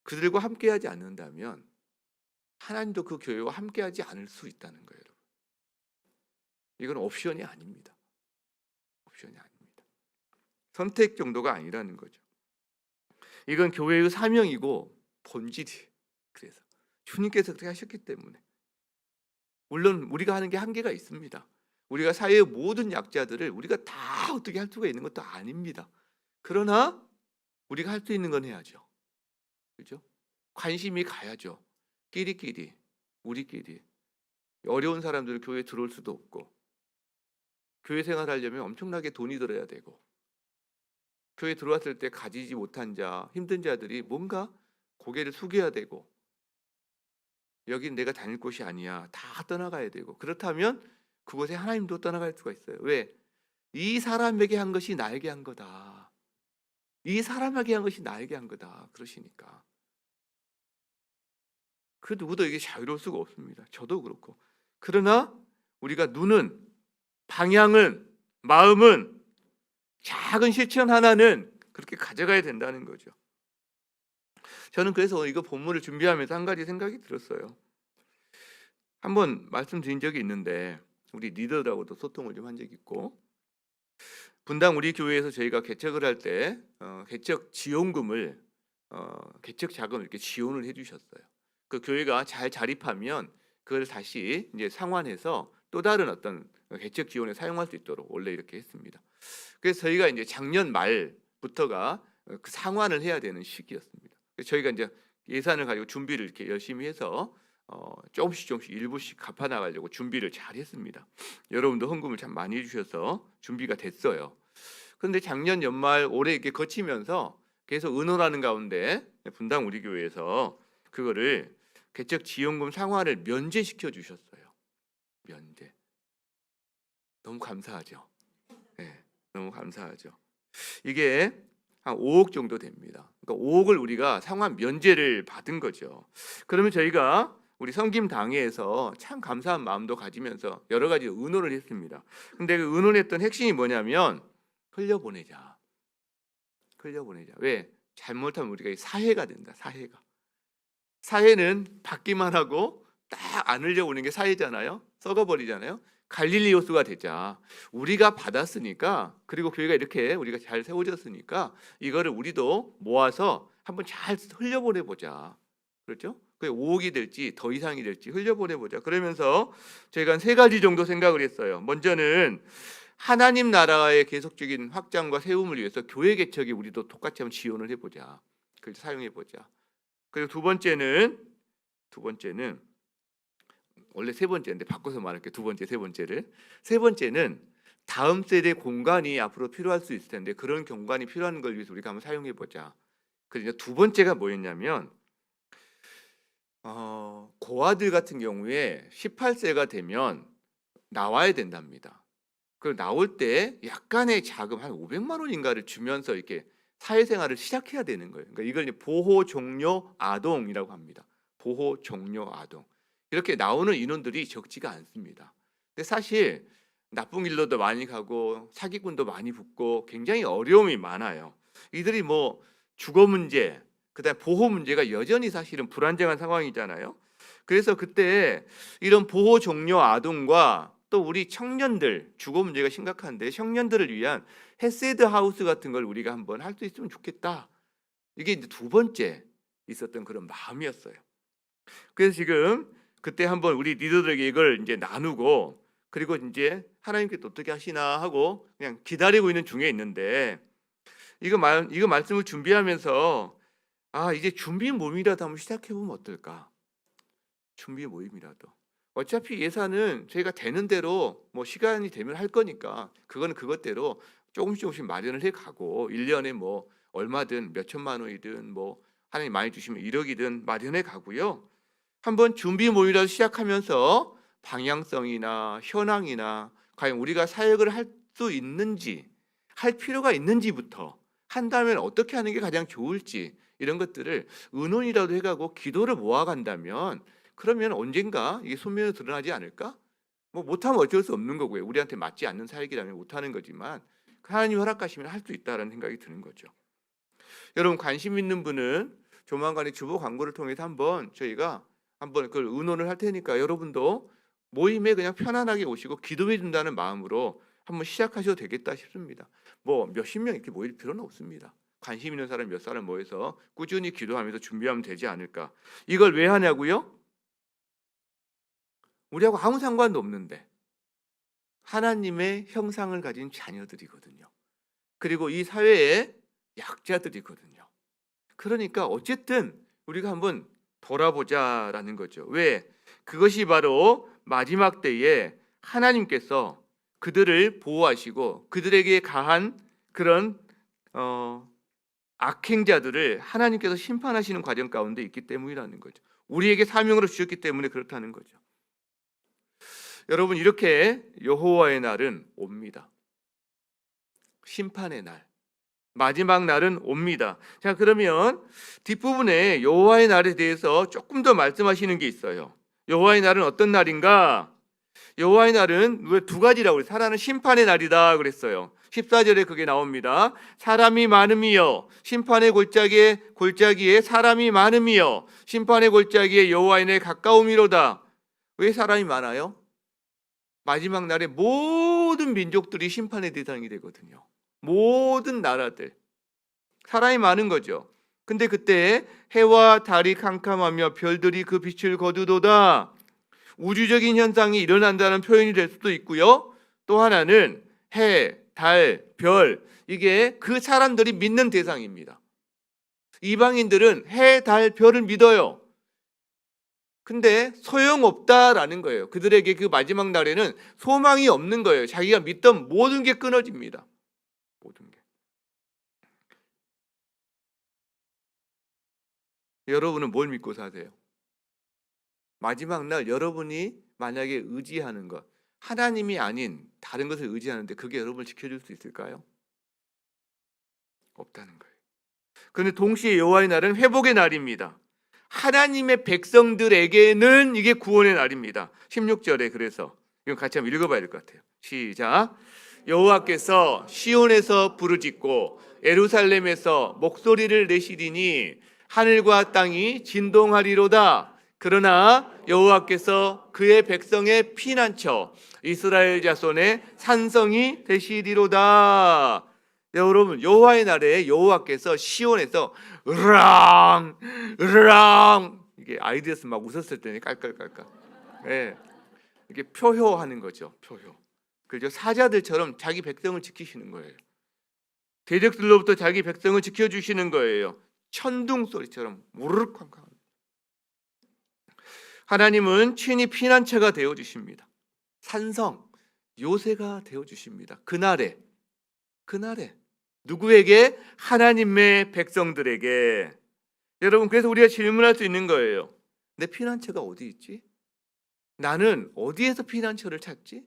그들과 함께하지 않는다면 하나님도 그 교회와 함께하지 않을 수 있다는 거예요, 여러분. 이건 옵션이 아닙니다. 옵션이 아닙니다. 선택 정도가 아니라는 거죠. 이건 교회의 사명이고 본질이에요. 그래서 주님께서 그렇게 하셨기 때문에. 물론 우리가 하는 게 한계가 있습니다. 우리가 사회의 모든 약자들을 우리가 다 어떻게 할 수가 있는 것도 아닙니다. 그러나 우리가 할 수 있는 건 해야죠. 그렇죠? 관심이 가야죠. 끼리끼리, 우리끼리. 어려운 사람들은 교회에 들어올 수도 없고, 교회 생활하려면 엄청나게 돈이 들어야 되고, 교회 들어왔을 때 가지지 못한 자, 힘든 자들이 뭔가 고개를 숙여야 되고, 여긴 내가 다닐 곳이 아니야. 다 떠나가야 되고, 그렇다면 그곳에 하나님도 떠나갈 수가 있어요. 왜? 이 사람에게 한 것이 나에게 한 거다. 이 사람에게 한 것이 나에게 한 거다. 그러시니까. 그 누구도 이게 자유로울 수가 없습니다. 저도 그렇고. 그러나 우리가 눈은, 방향은, 마음은, 작은 실천 하나는 그렇게 가져가야 된다는 거죠. 저는 그래서 이거 본문을 준비하면서 한 가지 생각이 들었어요. 한번 말씀드린 적이 있는데, 우리 리더들하고도 소통을 좀 한 적이 있고, 분당 우리 교회에서 저희가 개척을 할 때 개척 지원금을 개척 자금을 이렇게 지원을 해주셨어요. 그 교회가 잘 자립하면 그걸 다시 이제 상환해서 또 다른 어떤 개척 지원에 사용할 수 있도록 원래 이렇게 했습니다. 그래서 저희가 이제 작년 말부터가 그 상환을 해야 되는 시기였습니다. 그래서 저희가 이제 예산을 가지고 준비를 이렇게 열심히 해서 조금씩 일부씩 갚아 나가려고 준비를 잘 했습니다. 여러분도 헌금을 참 많이 해주셔서 준비가 됐어요. 그런데 작년 연말 올해 이렇게 거치면서 계속 의논하는 가운데 분당 우리 교회에서 그거를 개척 지원금 상환을 면제시켜 주셨어요. 면제. 너무 감사하죠. 네, 너무 감사하죠. 이게 한 5억 정도 됩니다. 그러니까 5억을 우리가 상환 면제를 받은 거죠. 그러면 저희가 우리 섬김당회에서 참 감사한 마음도 가지면서 여러 가지 의논을 했습니다. 근데 그 의논했던 핵심이 뭐냐면 흘려보내자. 흘려보내자. 왜? 잘못하면 우리가 사해가 된다. 사해가. 사해는 받기만 하고 딱 안 흘려오는 게 사해잖아요. 썩어버리잖아요. 갈릴리오스가 되자. 우리가 받았으니까, 그리고 교회가 이렇게 우리가 잘 세워졌으니까 이거를 우리도 모아서 한번 잘 흘려보내보자. 그렇죠? 그게 5억이 될지 더 이상이 될지 흘려보내보자. 그러면서 저희가 한 3가지 정도 생각을 했어요. 먼저는 하나님 나라의 계속적인 확장과 세움을 위해서 교회 개척에 우리도 똑같이 한번 지원을 해보자. 그걸 사용해보자. 그리고 두 번째는 원래 3번째인데 바꿔서 말할게요. 2번째, 3번째를. 3번째는 다음 세대 공간이 앞으로 필요할 수 있을 텐데 그런 공간이 필요한 걸 위해서 우리가 한번 사용해보자. 그래서 2번째가 뭐였냐면 고아들 같은 경우에 18세가 되면 나와야 된답니다. 그 나올 때 약간의 자금 한 500만 원인가를 주면서 이렇게 사회생활을 시작해야 되는 거예요. 그러니까 이걸 보호 종료 아동이라고 합니다. 보호 종료 아동. 이렇게 나오는 인원들이 적지가 않습니다. 근데 사실 나쁜 길로도 많이 가고 사기꾼도 많이 붙고 굉장히 어려움이 많아요. 이들이 뭐 주거 문제, 그다음 보호 문제가 여전히 사실은 불안정한 상황이잖아요. 그래서 그때 이런 보호 종료 아동과 또 우리 청년들, 주거 문제가 심각한데 청년들을 위한 헤세드 하우스 같은 걸 우리가 한번 할 수 있으면 좋겠다. 이게 이제 2번째 있었던 그런 마음이었어요. 그래서 지금 그때 한번 우리 리더들에게 이걸 이제 나누고, 그리고 이제 하나님께서 어떻게 하시나 하고 그냥 기다리고 있는 중에 있는데, 이거 말씀을 준비하면서 이제 준비 모임이라도 한번 시작해 보면 어떨까? 준비 모임이라도. 어차피 예산은 저희가 되는 대로 뭐 시간이 되면 할 거니까 그거는 그것대로 조금씩 마련을 해 가고 1년에 뭐 얼마든 몇 천만 원이든 뭐 하나님 많이 주시면 1억이든 마련해 가고요. 한번 준비 모임이라도 시작하면서 방향성이나 현황이나 과연 우리가 사역을 할 수 있는지, 할 필요가 있는지부터, 한다면 어떻게 하는 게 가장 좋을지 이런 것들을 의논이라도 해가고 기도를 모아간다면 그러면 언젠가 이게 소명으로 드러나지 않을까? 뭐 못하면 어쩔 수 없는 거고요. 우리한테 맞지 않는 사역이라면 못하는 거지만 하나님 허락하시면 할 수 있다라는 생각이 드는 거죠. 여러분 관심 있는 분은 조만간에 주보 광고를 통해서 한번 저희가 한번 그걸 의논을 할 테니까 여러분도 모임에 그냥 편안하게 오시고 기도해 준다는 마음으로 한번 시작하셔도 되겠다 싶습니다. 뭐 몇십 명 이렇게 모일 필요는 없습니다. 관심 있는 사람 몇 사람 모여서 꾸준히 기도하면서 준비하면 되지 않을까. 이걸 왜 하냐고요? 우리하고 아무 상관도 없는데 하나님의 형상을 가진 자녀들이거든요. 그리고 이 사회의 약자들이거든요. 그러니까 어쨌든 우리가 한번 돌아보자라는 거죠. 왜? 그것이 바로 마지막 때에 하나님께서 그들을 보호하시고 그들에게 가한 그런 악행자들을 하나님께서 심판하시는 과정 가운데 있기 때문이라는 거죠. 우리에게 사명으로 주셨기 때문에 그렇다는 거죠. 여러분 이렇게 여호와의 날은 옵니다. 심판의 날, 마지막 날은 옵니다. 자, 그러면 뒷부분에 여호와의 날에 대해서 조금 더 말씀하시는 게 있어요. 여호와의 날은 어떤 날인가? 여호와의 날은 왜 두 가지라고 그래요? 하나는 심판의 날이다 그랬어요. 14절에 그게 나옵니다. 사람이 많음이여 심판의 골짜기에 사람이 많음이여 심판의 골짜기에 여호와의 날 가까움이로다. 왜 사람이 많아요? 마지막 날에 모든 민족들이 심판의 대상이 되거든요. 모든 나라들 사람이 많은 거죠. 근데 그때 해와 달이 캄캄하며 별들이 그 빛을 거두도다. 우주적인 현상이 일어난다는 표현이 될 수도 있고요. 또 하나는 해, 달, 별 이게 그 사람들이 믿는 대상입니다. 이방인들은 해, 달, 별을 믿어요. 근데 소용없다라는 거예요. 그들에게 그 마지막 날에는 소망이 없는 거예요. 자기가 믿던 모든 게 끊어집니다. 모든 게. 여러분은 뭘 믿고 사세요? 마지막 날 여러분이 만약에 의지하는 것, 하나님이 아닌 다른 것을 의지하는데 그게 여러분을 지켜줄 수 있을까요? 없다는 거예요. 그런데 동시에 여호와의 날은 회복의 날입니다. 하나님의 백성들에게는 이게 구원의 날입니다. 16절에 그래서 이건 같이 한번 읽어봐야 될 것 같아요. 시작. 여호와께서 시온에서 부르짖고 예루살렘에서 목소리를 내시리니 하늘과 땅이 진동하리로다. 그러나 여호와께서 그의 백성의 피난처 이스라엘 자손의 산성이 되시리로다. 여러분 여호와의 날에 여호와께서 시온에서 으랑 으랑 이게 아이디어스 막 웃었을 때는 깔깔깔깔 예, 이게 표효하는 거죠. 표효. 그죠? 사자들처럼 자기 백성을 지키시는 거예요. 대적들로부터 자기 백성을 지켜주시는 거예요. 천둥 소리처럼 우르르 쾅쾅. 하나님은 친히 피난처가 되어 주십니다. 산성, 요새가 되어 주십니다. 그날에 누구에게? 하나님의 백성들에게. 여러분 그래서 우리가 질문할 수 있는 거예요. 내 피난처가 어디 있지? 나는 어디에서 피난처를 찾지?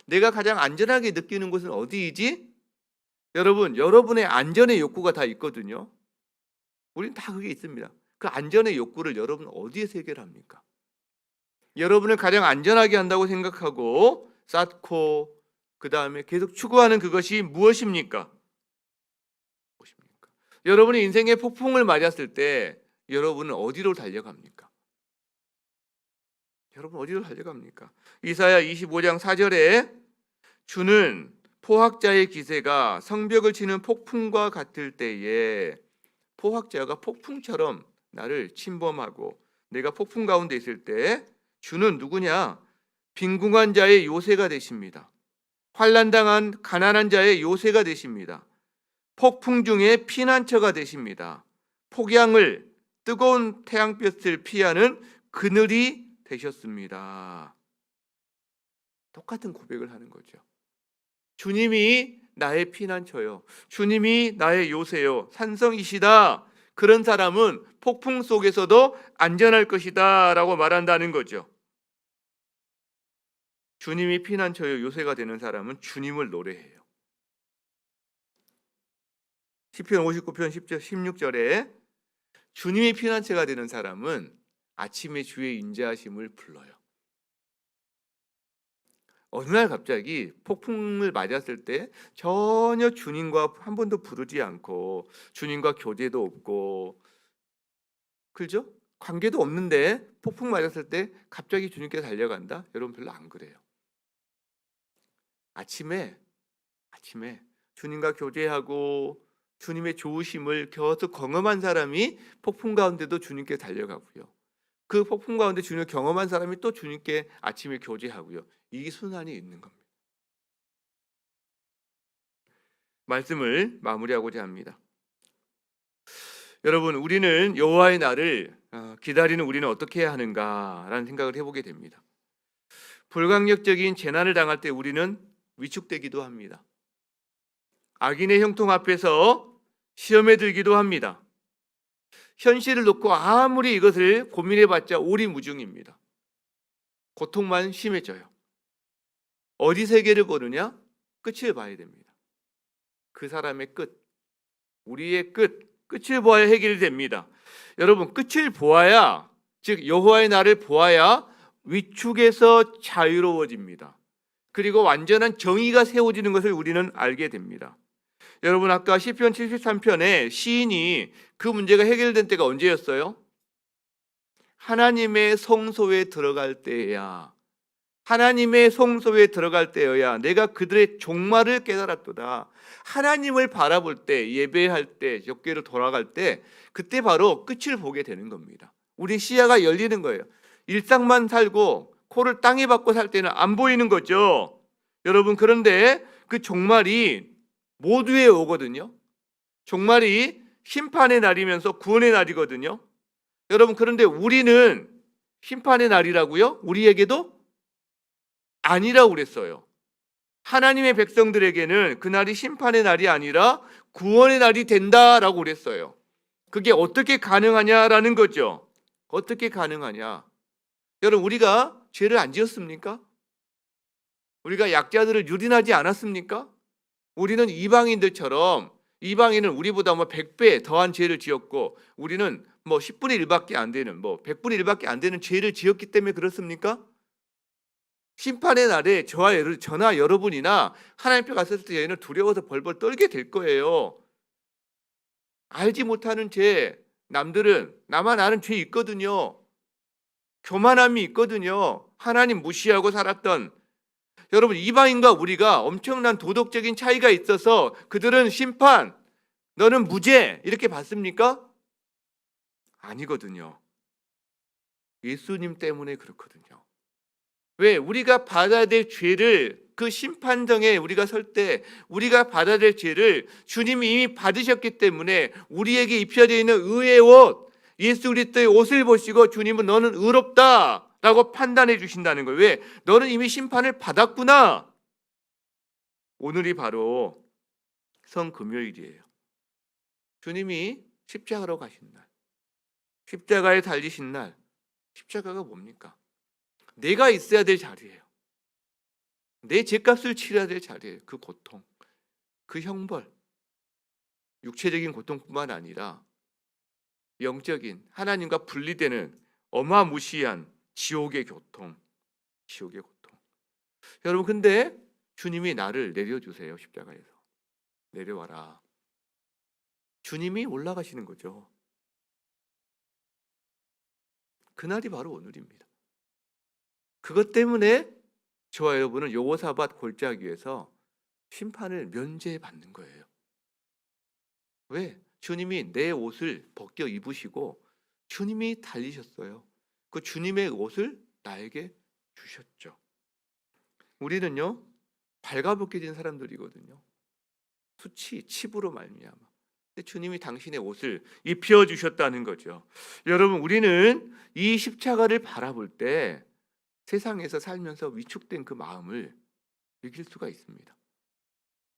내가 가장 안전하게 느끼는 곳은 어디이지? 여러분 여러분의 안전의 욕구가 다 있거든요. 우리는 다 그게 있습니다. 그 안전의 욕구를 여러분 어디에서 해결합니까? 여러분을 가장 안전하게 한다고 생각하고 쌓고 그 다음에 계속 추구하는 그것이 무엇입니까? 여러분이 인생의 폭풍을 맞았을 때 여러분은 어디로 달려갑니까? 여러분 어디로 달려갑니까? 이사야 25장 4절에 주는 포학자의 기세가 성벽을 치는 폭풍과 같을 때에 포학자가 폭풍처럼 나를 침범하고 내가 폭풍 가운데 있을 때 주는 누구냐? 빈궁한 자의 요새가 되십니다. 환난당한 가난한 자의 요새가 되십니다. 폭풍 중에 피난처가 되십니다. 폭양을 뜨거운 태양볕을 피하는 그늘이 되셨습니다. 똑같은 고백을 하는 거죠. 주님이 나의 피난처요. 주님이 나의 요새요. 산성이시다. 그런 사람은 폭풍 속에서도 안전할 것이다 라고 말한다는 거죠. 주님이 피난처요. 요새가 되는 사람은 주님을 노래해요. 시편 59편 10절 16절에 주님이 피난처가 되는 사람은 아침에 주의 인자하심을 불러요. 어느 날 갑자기 폭풍을 맞았을 때 전혀 주님과 한 번도 부르지 않고 주님과 교제도 없고 그죠? 관계도 없는데 폭풍 맞았을 때 갑자기 주님께 달려간다? 여러분 별로 안 그래요. 아침에 주님과 교제하고 주님의 좋으심을 계속 경험한 사람이 폭풍 가운데도 주님께 달려가고요. 그 폭풍 가운데 주님을 경험한 사람이 또 주님께 아침에 교제하고요. 이 순환이 있는 겁니다. 말씀을 마무리하고자 합니다. 여러분, 우리는 여호와의 날을 기다리는 우리는 어떻게 해야 하는가라는 생각을 해보게 됩니다. 불강력적인 재난을 당할 때 우리는 위축되기도 합니다. 악인의 형통 앞에서 시험에 들기도 합니다. 현실을 놓고 아무리 이것을 고민해봤자 오리무중입니다. 고통만 심해져요. 어디 세계를 보느냐? 끝을 봐야 됩니다. 그 사람의 끝, 우리의 끝을 보아야 해결이 됩니다. 여러분, 끝을 보아야, 즉 여호와의 날을 보아야 위축에서 자유로워집니다. 그리고 완전한 정의가 세워지는 것을 우리는 알게 됩니다. 여러분, 아까 시편 73편에 시인이 그 문제가 해결된 때가 언제였어요? 하나님의 성소에 들어갈 때야. 하나님의 성소에 들어갈 때여야 내가 그들의 종말을 깨달았도다. 하나님을 바라볼 때, 예배할 때, 역계로 돌아갈 때 그때 바로 끝을 보게 되는 겁니다. 우리 시야가 열리는 거예요. 일상만 살고 코를 땅에 박고 살 때는 안 보이는 거죠. 여러분, 그런데 그 종말이 모두에 오거든요. 종말이 심판의 날이면서 구원의 날이거든요. 여러분, 그런데 우리는 심판의 날이라고요? 우리에게도 아니라고 그랬어요. 하나님의 백성들에게는 그날이 심판의 날이 아니라 구원의 날이 된다라고 그랬어요. 그게 어떻게 가능하냐라는 거죠. 어떻게 가능하냐? 여러분, 우리가 죄를 안 지었습니까? 우리가 약자들을 유린하지 않았습니까? 우리는 이방인들처럼, 이방인은 우리보다 100배 더한 죄를 지었고 우리는 10분의 1밖에 안 되는 100분의 1밖에 안 되는 죄를 지었기 때문에 그렇습니까? 심판의 날에 저나 여러분이나 하나님 앞에 갔을 때 저희는 두려워서 벌벌 떨게 될 거예요. 알지 못하는 죄, 남들은 나만 아는 죄 있거든요. 교만함이 있거든요. 하나님 무시하고 살았던, 여러분, 이방인과 우리가 엄청난 도덕적인 차이가 있어서 그들은 심판, 너는 무죄 이렇게 받습니까? 아니거든요. 예수님 때문에 그렇거든요. 왜? 우리가 받아야 될 죄를, 그 심판정에 우리가 설 때 우리가 받아야 될 죄를 주님이 이미 받으셨기 때문에 우리에게 입혀져 있는 의의 옷, 예수 그리스도의 옷을 보시고 주님은 너는 의롭다 라고 판단해 주신다는 거예요. 왜? 너는 이미 심판을 받았구나. 오늘이 바로 성금요일이에요. 주님이 십자가로 가신 날, 십자가에 달리신 날. 십자가가 뭡니까? 내가 있어야 될 자리예요. 내 죄값을 치러야 될 자리예요. 그 고통, 그 형벌, 육체적인 고통뿐만 아니라 영적인, 하나님과 분리되는 어마무시한 지옥의 고통. 여러분, 근데 주님이 나를 내려주세요. 십자가에서 내려와라. 주님이 올라가시는 거죠. 그날이 바로 오늘입니다. 그것 때문에 저와 여러분은 여호사밧 골짜기에서 심판을 면제받는 거예요. 왜? 주님이 내 옷을 벗겨 입으시고 주님이 달리셨어요. 그 주님의 옷을 나에게 주셨죠. 우리는요, 발가벗겨진 사람들이거든요. 칩으로 말미암아. 근데 주님이 당신의 옷을 입혀 주셨다는 거죠. 여러분, 우리는 이 십자가를 바라볼 때 세상에서 살면서 위축된 그 마음을 이길 수가 있습니다.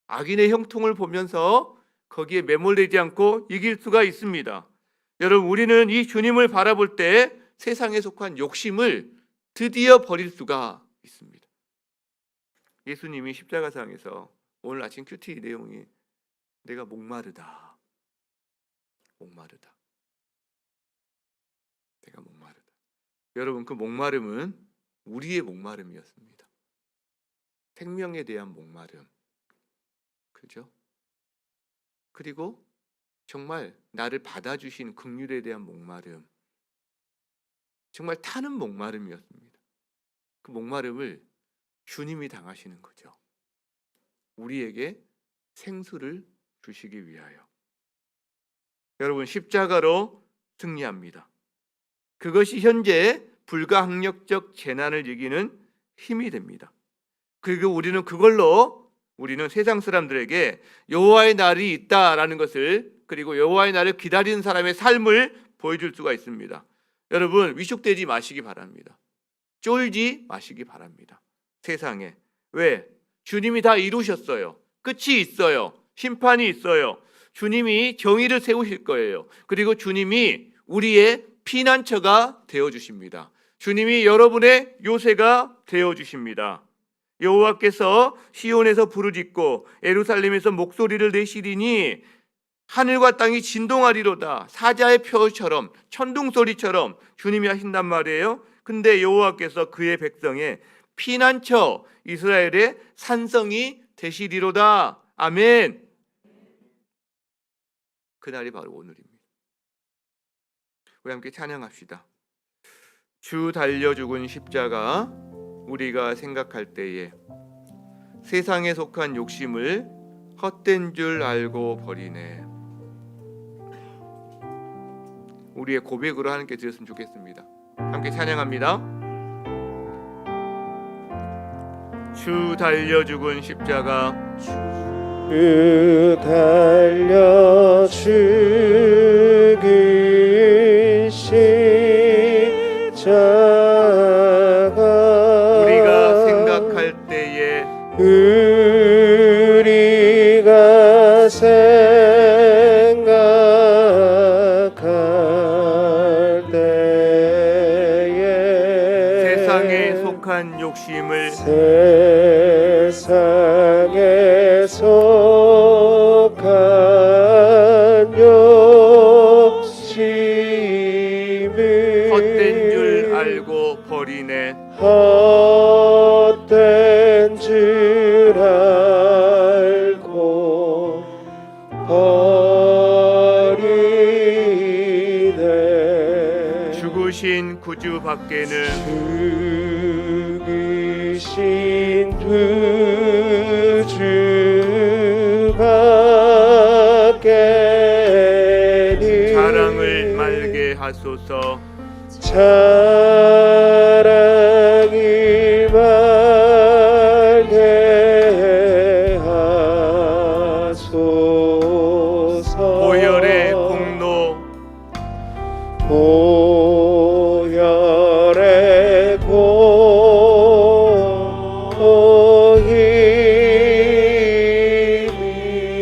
악인의 형통을 보면서 거기에 매몰되지 않고 이길 수가 있습니다. 여러분, 우리는 이 주님을 바라볼 때 세상에 속한 욕심을 드디어 버릴 수가 있습니다. 예수님이 십자가상에서 오늘 아침 큐티 내용이 내가 목마르다. 목마르다. 내가 목마르다. 여러분, 그 목마름은 우리의 목마름이었습니다. 생명에 대한 목마름. 그죠? 그리고 정말 나를 받아주신 긍휼에 대한 목마름. 정말 타는 목마름이었습니다. 그 목마름을 주님이 당하시는 거죠. 우리에게 생수를 주시기 위하여. 여러분, 십자가로 승리합니다. 그것이 현재 불가항력적 재난을 이기는 힘이 됩니다. 그리고 우리는 세상 사람들에게 여호와의 날이 있다라는 것을, 그리고 여호와의 날을 기다리는 사람의 삶을 보여줄 수가 있습니다. 여러분, 위축되지 마시기 바랍니다. 쫄지 마시기 바랍니다. 세상에. 왜? 주님이 다 이루셨어요. 끝이 있어요. 심판이 있어요. 주님이 정의를 세우실 거예요. 그리고 주님이 우리의 피난처가 되어주십니다. 주님이 여러분의 요새가 되어주십니다. 여호와께서 시온에서 부르짖고 예루살렘에서 목소리를 내시리니 하늘과 땅이 진동하리로다. 사자의 표처럼, 천둥소리처럼 주님이 하신단 말이에요. 근데 여호와께서 그의 백성의 피난처, 이스라엘의 산성이 되시리로다. 아멘. 그날이 바로 오늘입니다. 우리 함께 찬양합시다. 주 달려 죽은 십자가, 우리가 생각할 때에 세상에 속한 욕심을 헛된 줄 알고 버리네. 우리의 고백으로 하나님께 드렸으면 좋겠습니다. 함께 찬양합니다. 주 달려 죽은 십자가, 주 달려 죽은 십자가, 우리가 생각할 때에 우리가 생각할 때에 세상에 속한 욕심을 세상에 속한 욕심을 헛된 줄 알고 버리네. 헛된 줄 알고 버리네. 죽으신 구주 밖에는 죽으신 구주 밖에는 자랑을 말게 하소서. 자랑을 말게 하소서. 보혈의 공로, 보혈의 공로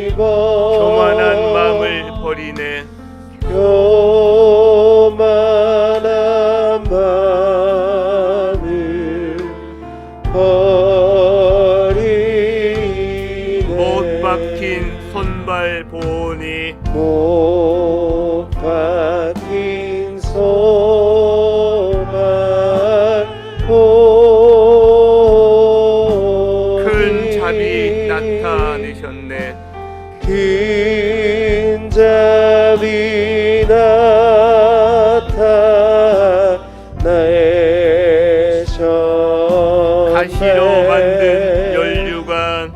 힘입어 교만한 마음을 버리네. 교만한 마음을 버리네. 못 박힌 손발 보니 못 박힌 손발 보니 큰 자비 나타내셨네. 큰 자비 나타내셨네. 가시로 만든 연류관,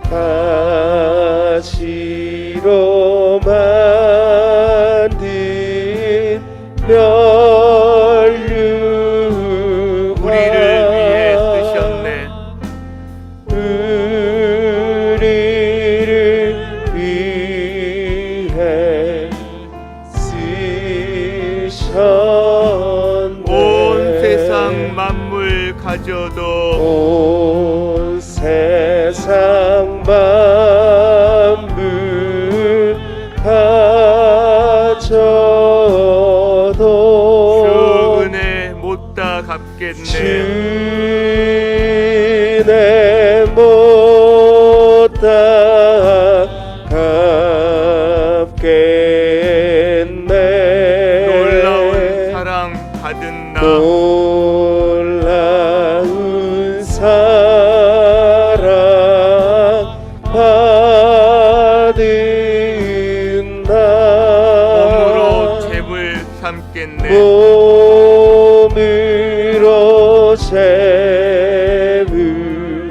가시로 만든 연류관 우리를 위해 쓰셨네. 우리를 위해 쓰셨네. 온 세상 만물 가져도 온 세상 만물 가져도 주 은혜 못다 갚겠네. 주 은혜 못다 갚겠네. 놀라운 사랑 받은 나 놀라운 사랑 받은 나 몸으로 재물 삼겠네. 몸으로 재물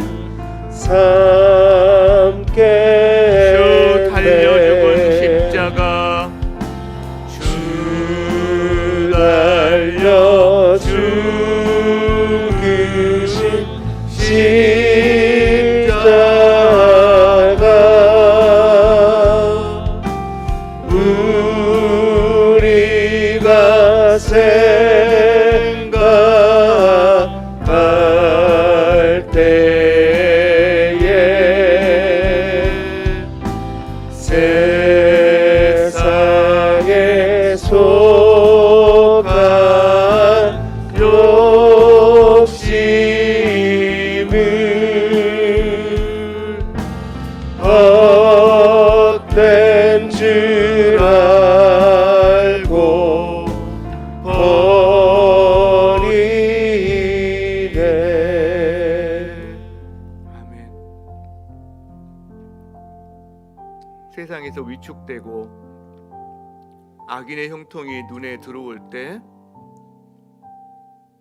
삼겠네. 주 달려 죽은 십자가 주 달려 죽으신 십자가 우리가 생각할 때에 세상에 속한 욕심을 헛된 줄 알고 버리네. 아멘. 세상에서 위축되고 악인의 형통이 눈에 들어올 때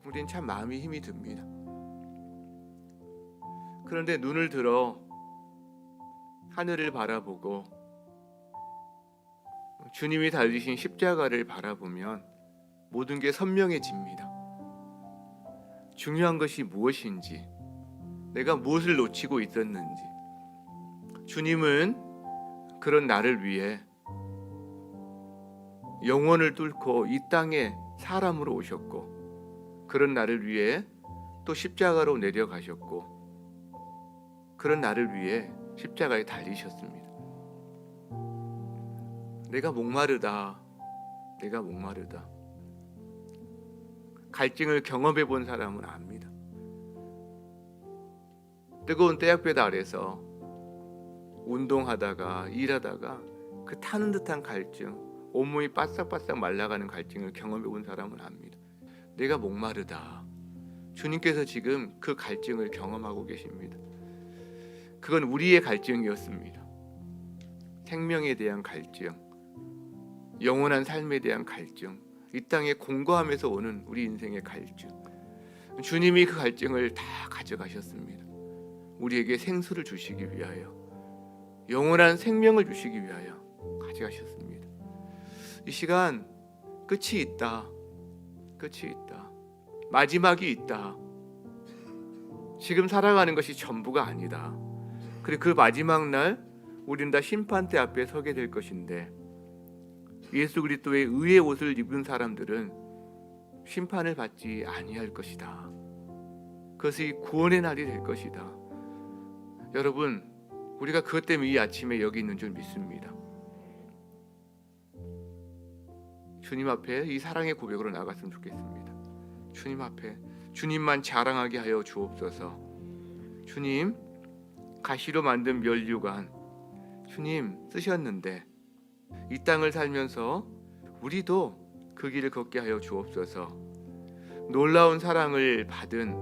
우린 참 마음이 힘이 듭니다. 그런데 눈을 들어 하늘을 바라보고 주님이 달리신 십자가를 바라보면 모든 게 선명해집니다. 중요한 것이 무엇인지, 내가 무엇을 놓치고 있었는지, 주님은 그런 나를 위해 영원을 뚫고 이 땅에 사람으로 오셨고, 그런 나를 위해 또 십자가로 내려가셨고, 그런 나를 위해 십자가에 달리셨습니다. 내가 목마르다. 내가 목마르다. 갈증을 경험해 본 사람은 압니다. 뜨거운 떼약볕 아래서 운동하다가 일하다가 그 타는 듯한 갈증, 온몸이 바싹바싹 말라가는 갈증을 경험해 본 사람은 압니다. 내가 목마르다. 주님께서 지금 그 갈증을 경험하고 계십니다. 그건 우리의 갈증이었습니다. 생명에 대한 갈증, 영원한 삶에 대한 갈증, 이 땅에 공고하면서 오는 우리 인생의 갈증. 주님이 그 갈증을 다 가져가셨습니다. 우리에게 생수를 주시기 위하여, 영원한 생명을 주시기 위하여 가져가셨습니다. 이 시간 끝이 있다. 끝이 있다. 마지막이 있다. 지금 살아가는 것이 전부가 아니다. 그리고 그 마지막 날 우리는 다 심판대 앞에 서게 될 것인데, 예수 그리스도의 의의 옷을 입은 사람들은 심판을 받지 아니할 것이다. 그것이 구원의 날이 될 것이다. 여러분, 우리가 그것 때문에 이 아침에 여기 있는 줄 믿습니다. 주님 앞에 이 사랑의 고백으로 나갔으면 좋겠습니다. 주님 앞에 주님만 자랑하게 하여 주옵소서. 주님, 가시로 만든 면류관 주님 쓰셨는데 이 땅을 살면서 우리도 그 길을 걷게 하여 주옵소서. 놀라운 사랑을 받은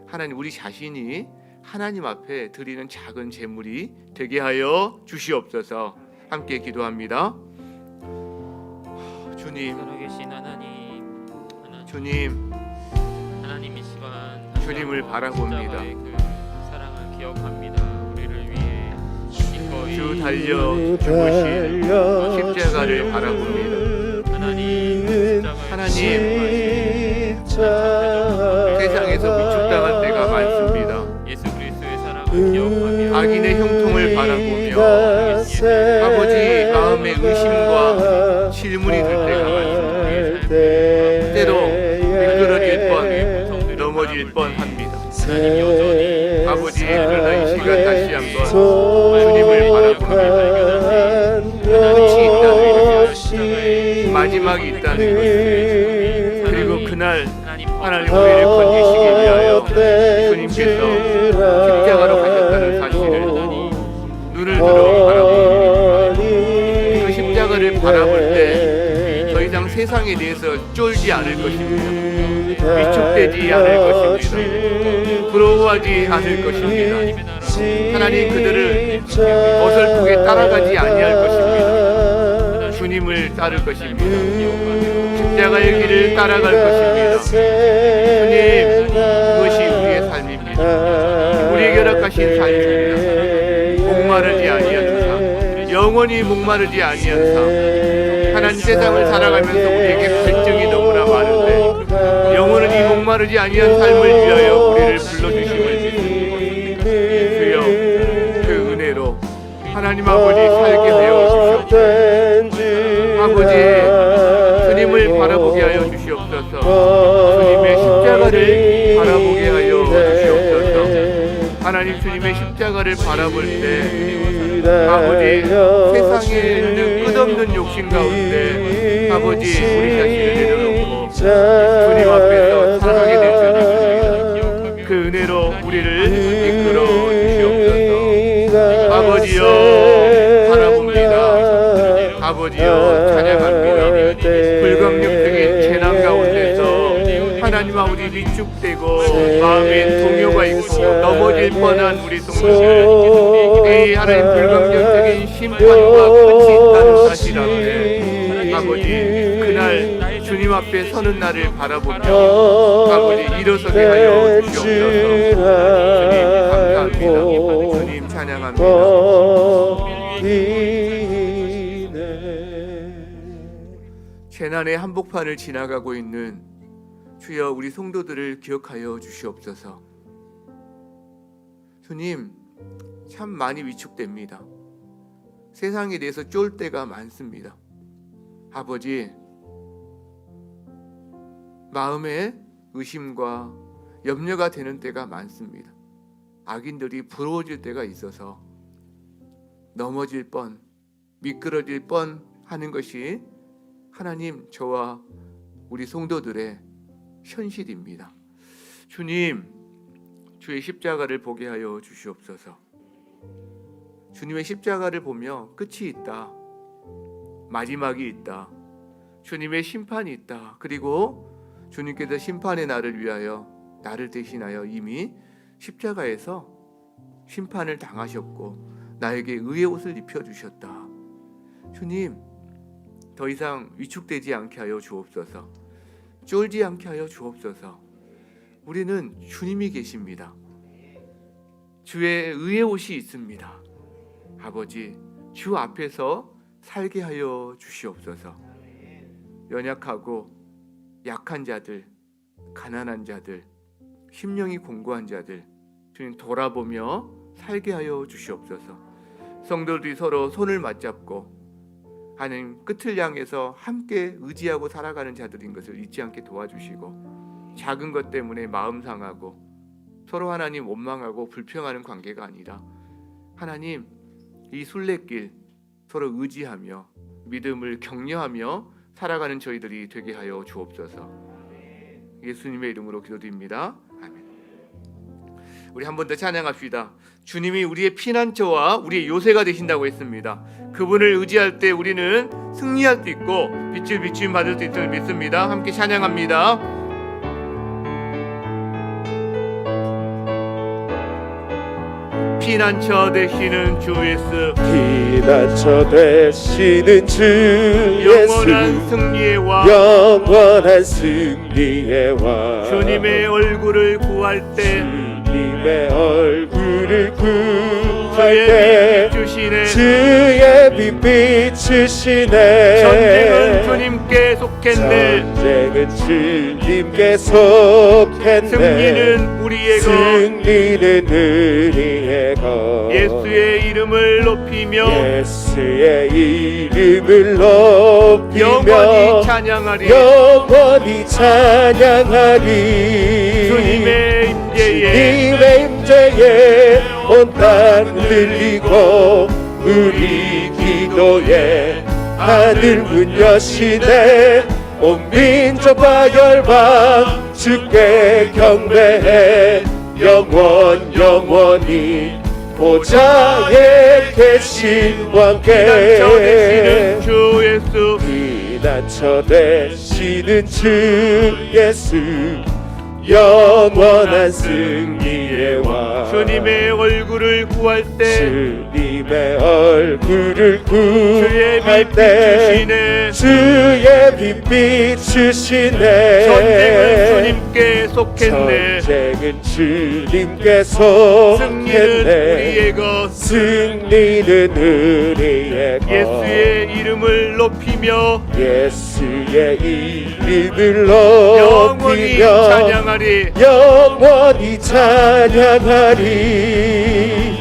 하나님, 우리 자신이 하나님 앞에 드리는 작은 제물이 되게 하여 주시옵소서. 함께 기도합니다. 주님, 살아계신 하나님, 주님, 하나님 이 시간 주님을 바라봅니다. 십자가의 그 사랑을 기억합니다. 우리를 위해 기꺼이 주 달려 죽으신 십자가를 바라봅니다. 하나님 십자가의 하나님, 십자가 세상에서 위축당할 때가 많습니다. 예수 그리스도의 사랑을 기억하며 악인의 형통을 바라보며 아버지 마음에 의심과 질문이 들 때가 많습니다. 때로 미끄러질 뻔, 넘어질 뻔합니다. 아버지, 그러나 이 시간 다시 한번 주님을 바라봅니다. 끝이 있다는 것입니다. 마지막이 있다는 것입니다. 그리고 그날 하나님 우리를 건지시기 위하여 주님께서 십자가로 가셨다는 사실을 눈을 들어 바라봅니다. 그 십자가를 바라볼 때 더 이상 세상에 대해서 쫄지 않을 것입니다. 위축되지 않을 것입니다. 부러워하지 않을 것입니다. 하나님 그들을 어설프게 따라가지 아니할 것입니다. 주님을 따를 것입니다. 십자가의 길을 따라갈 것입니다. 주님, 그것이 우리의 삶입니다. 우리에게 허락하신 삶입니다. 목마르지 아니한 삶, 영원히 목마르지 아니한 삶. 하나님, 세상을 살아가면서 우리에게 갈증이 너무나 많은데 영원히 목마르지 아니한 삶을 위하여 우리를 불러주심을 믿습니다. 주여, 그 은혜로 하나님 아버지 살게 하여 주시옵소서. 아버지, 주님을 바라보게 하여 주시옵소서. 주님의 십자가를 바라보게 하여 주시옵소서. 하나님, 주님의 십자가를 바라볼 때 아버지, 세상에 있는 끝없는 욕심 가운데 아버지, 우리 자신을 내려놓고 주님 앞에서 살아가게 되시옵소서. 그 은혜로 우리를 이끌어 주시옵소서. 아버지여, 바라봅니다. 아버지여, 찬양합니다. 불강력적인 재난 가운데서 하나님 아버지 위축되고 마음에 동요가 있고 넘어질 뻔한 우리 동료들, 이 하나님 불강력적인 심판과 끝이 있다는 사실 앞에 아버지, 그날 주님 앞에 서는 날을 바라보며 아버지 일어서게 하여 주시옵소서. 주님 감사합니다. 주님 찬양합니다. 재난의 한복판을 지나가고 있는 주여, 우리 성도들을 기억하여 주시옵소서. 주님, 참 많이 위축됩니다. 세상에 대해서 쫄 때가 많습니다. 아버지, 마음에 의심과 염려가 되는 때가 많습니다. 악인들이 부러워질 때가 있어서 넘어질 뻔, 미끄러질 뻔 하는 것이 하나님, 저와 우리 성도들의 현실입니다. 주님, 주의 십자가를 보게 하여 주시옵소서. 주님의 십자가를 보며 끝이 있다, 마지막이 있다, 주님의 심판이 있다. 그리고 주님께서 심판의 날을 위하여 나를 대신하여 이미 십자가에서 심판을 당하셨고 나에게 의의 옷을 입혀주셨다. 주님, 더 이상 위축되지 않게 하여 주옵소서. 쫄지 않게 하여 주옵소서. 우리는 주님이 계십니다. 주의 의의 옷이 있습니다. 아버지, 주 앞에서 살게 하여 주시옵소서. 연약하고 약한 자들, 가난한 자들, 심령이 공고한 자들, 주님 돌아보며 살게 하여 주시옵소서. 성도들이 서로 손을 맞잡고 하나님 끝을 향해서 함께 의지하고 살아가는 자들인 것을 잊지 않게 도와주시고, 작은 것 때문에 마음 상하고 서로 하나님 원망하고 불평하는 관계가 아니라 하나님, 이 순례길 서로 의지하며 믿음을 격려하며 살아가는 저희들이 되게 하여 주옵소서. 예수님의 이름으로 기도드립니다. 아멘. 우리 한 번 더 찬양합시다. 주님이 우리의 피난처와 우리의 요새가 되신다고 했습니다. 그분을 의지할 때 우리는 승리할 수 있고 빛을 비추임 받을 수 있음을 믿습니다. 함께 찬양합니다. 피난처 되시는 주 예수, 피난처 되시는 주 예수, 영원한 승리의 왕, 영원한 승리의 왕, 주님의 얼굴을 구할 때 주님의 얼굴을 구할 주의 때 빛 주시네. 주의 빛 비추시네. 전쟁은 주님께 속했네. 전쟁은 주님께 속했네. 승리는 우리의 것, 승리는 우리의 것. 예수의 이름을 높이며 예수의 이름을 높이며 영원히 찬양하리. 영원히 찬양하리. 주님의 임재 주님의 임재에 온 땅 흔들리고 우리 기도에 하늘 문 여시네 온 민족과 열방 주께 경배해 영원히 보좌에 계신 왕께 주 예수 피난처 되시는 주 예수 영원한 승리의 왕 주님의 얼굴을 구할 때 주님의 얼굴을 주의 구할 빛 때 비추시네 주의 빛 비추시네 전쟁은 주님께 속했네 전쟁은 주님께 승리는 속했네 우리의 것 승리는 우리의 것 예수의 이름을 높이며 예수의 이름을 영원히 높이며 찬양하리 영원히 찬양하리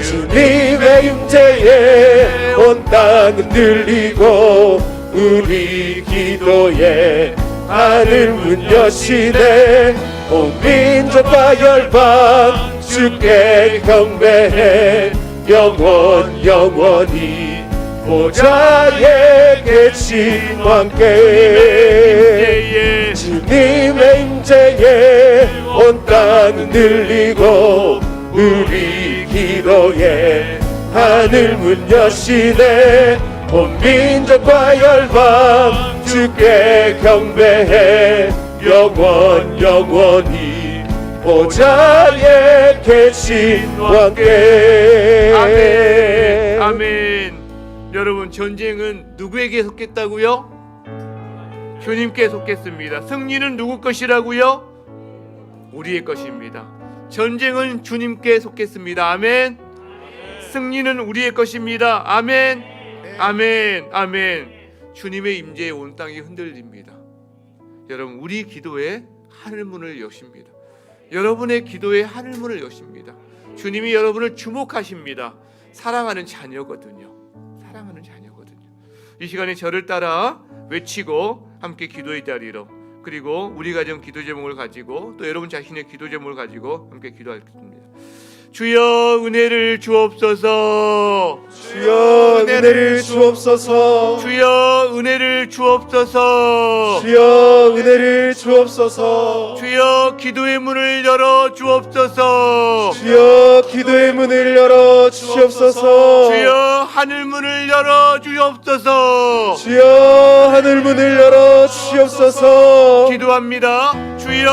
주님의 임재에 온 땅 흔들리고 우리 기도에 하늘 문 여시네 온 민족과 열방 주께 경배해 영원히 보좌에 계신 왕께 주님의 임재에 온 땅 흔들리고 우리 기도에 하늘 문 여시네 온 민족과 열방 주께 경배해 영원히 보좌에 계신 왕께 아멘 아멘. 여러분 전쟁은 누구에게 속했다고요? 주님께 속했습니다. 승리는 누구 것이라고요? 우리의 것입니다. 전쟁은 주님께 속했습니다. 아멘. 승리는 우리의 것입니다. 아멘. 아멘. 아멘. 주님의 임재에 온 땅이 흔들립니다. 여러분 우리 기도에 하늘문을 여십니다. 여러분의 기도에 하늘문을 여십니다. 주님이 여러분을 주목하십니다. 사랑하는 자녀거든요. 사랑하는 자녀거든요. 이 시간에 저를 따라 외치고 함께 기도의 자리로 그리고 우리 가정 기도 제목을 가지고 또 여러분 자신의 기도 제목을 가지고 함께 기도하겠습니다. 주여 은혜를 주옵소서. 주여 은혜를 주옵소서. 주여 은혜를 주옵소서. 주여 은혜를 주옵소서. 주여 기도의 문을 열어 주옵소서. 주여 기도의 문을 열어 주옵소서. 주여 하늘 문을 열어 주옵소서. 주여 하늘 문을 열어 주옵소서. 기도합니다. 주여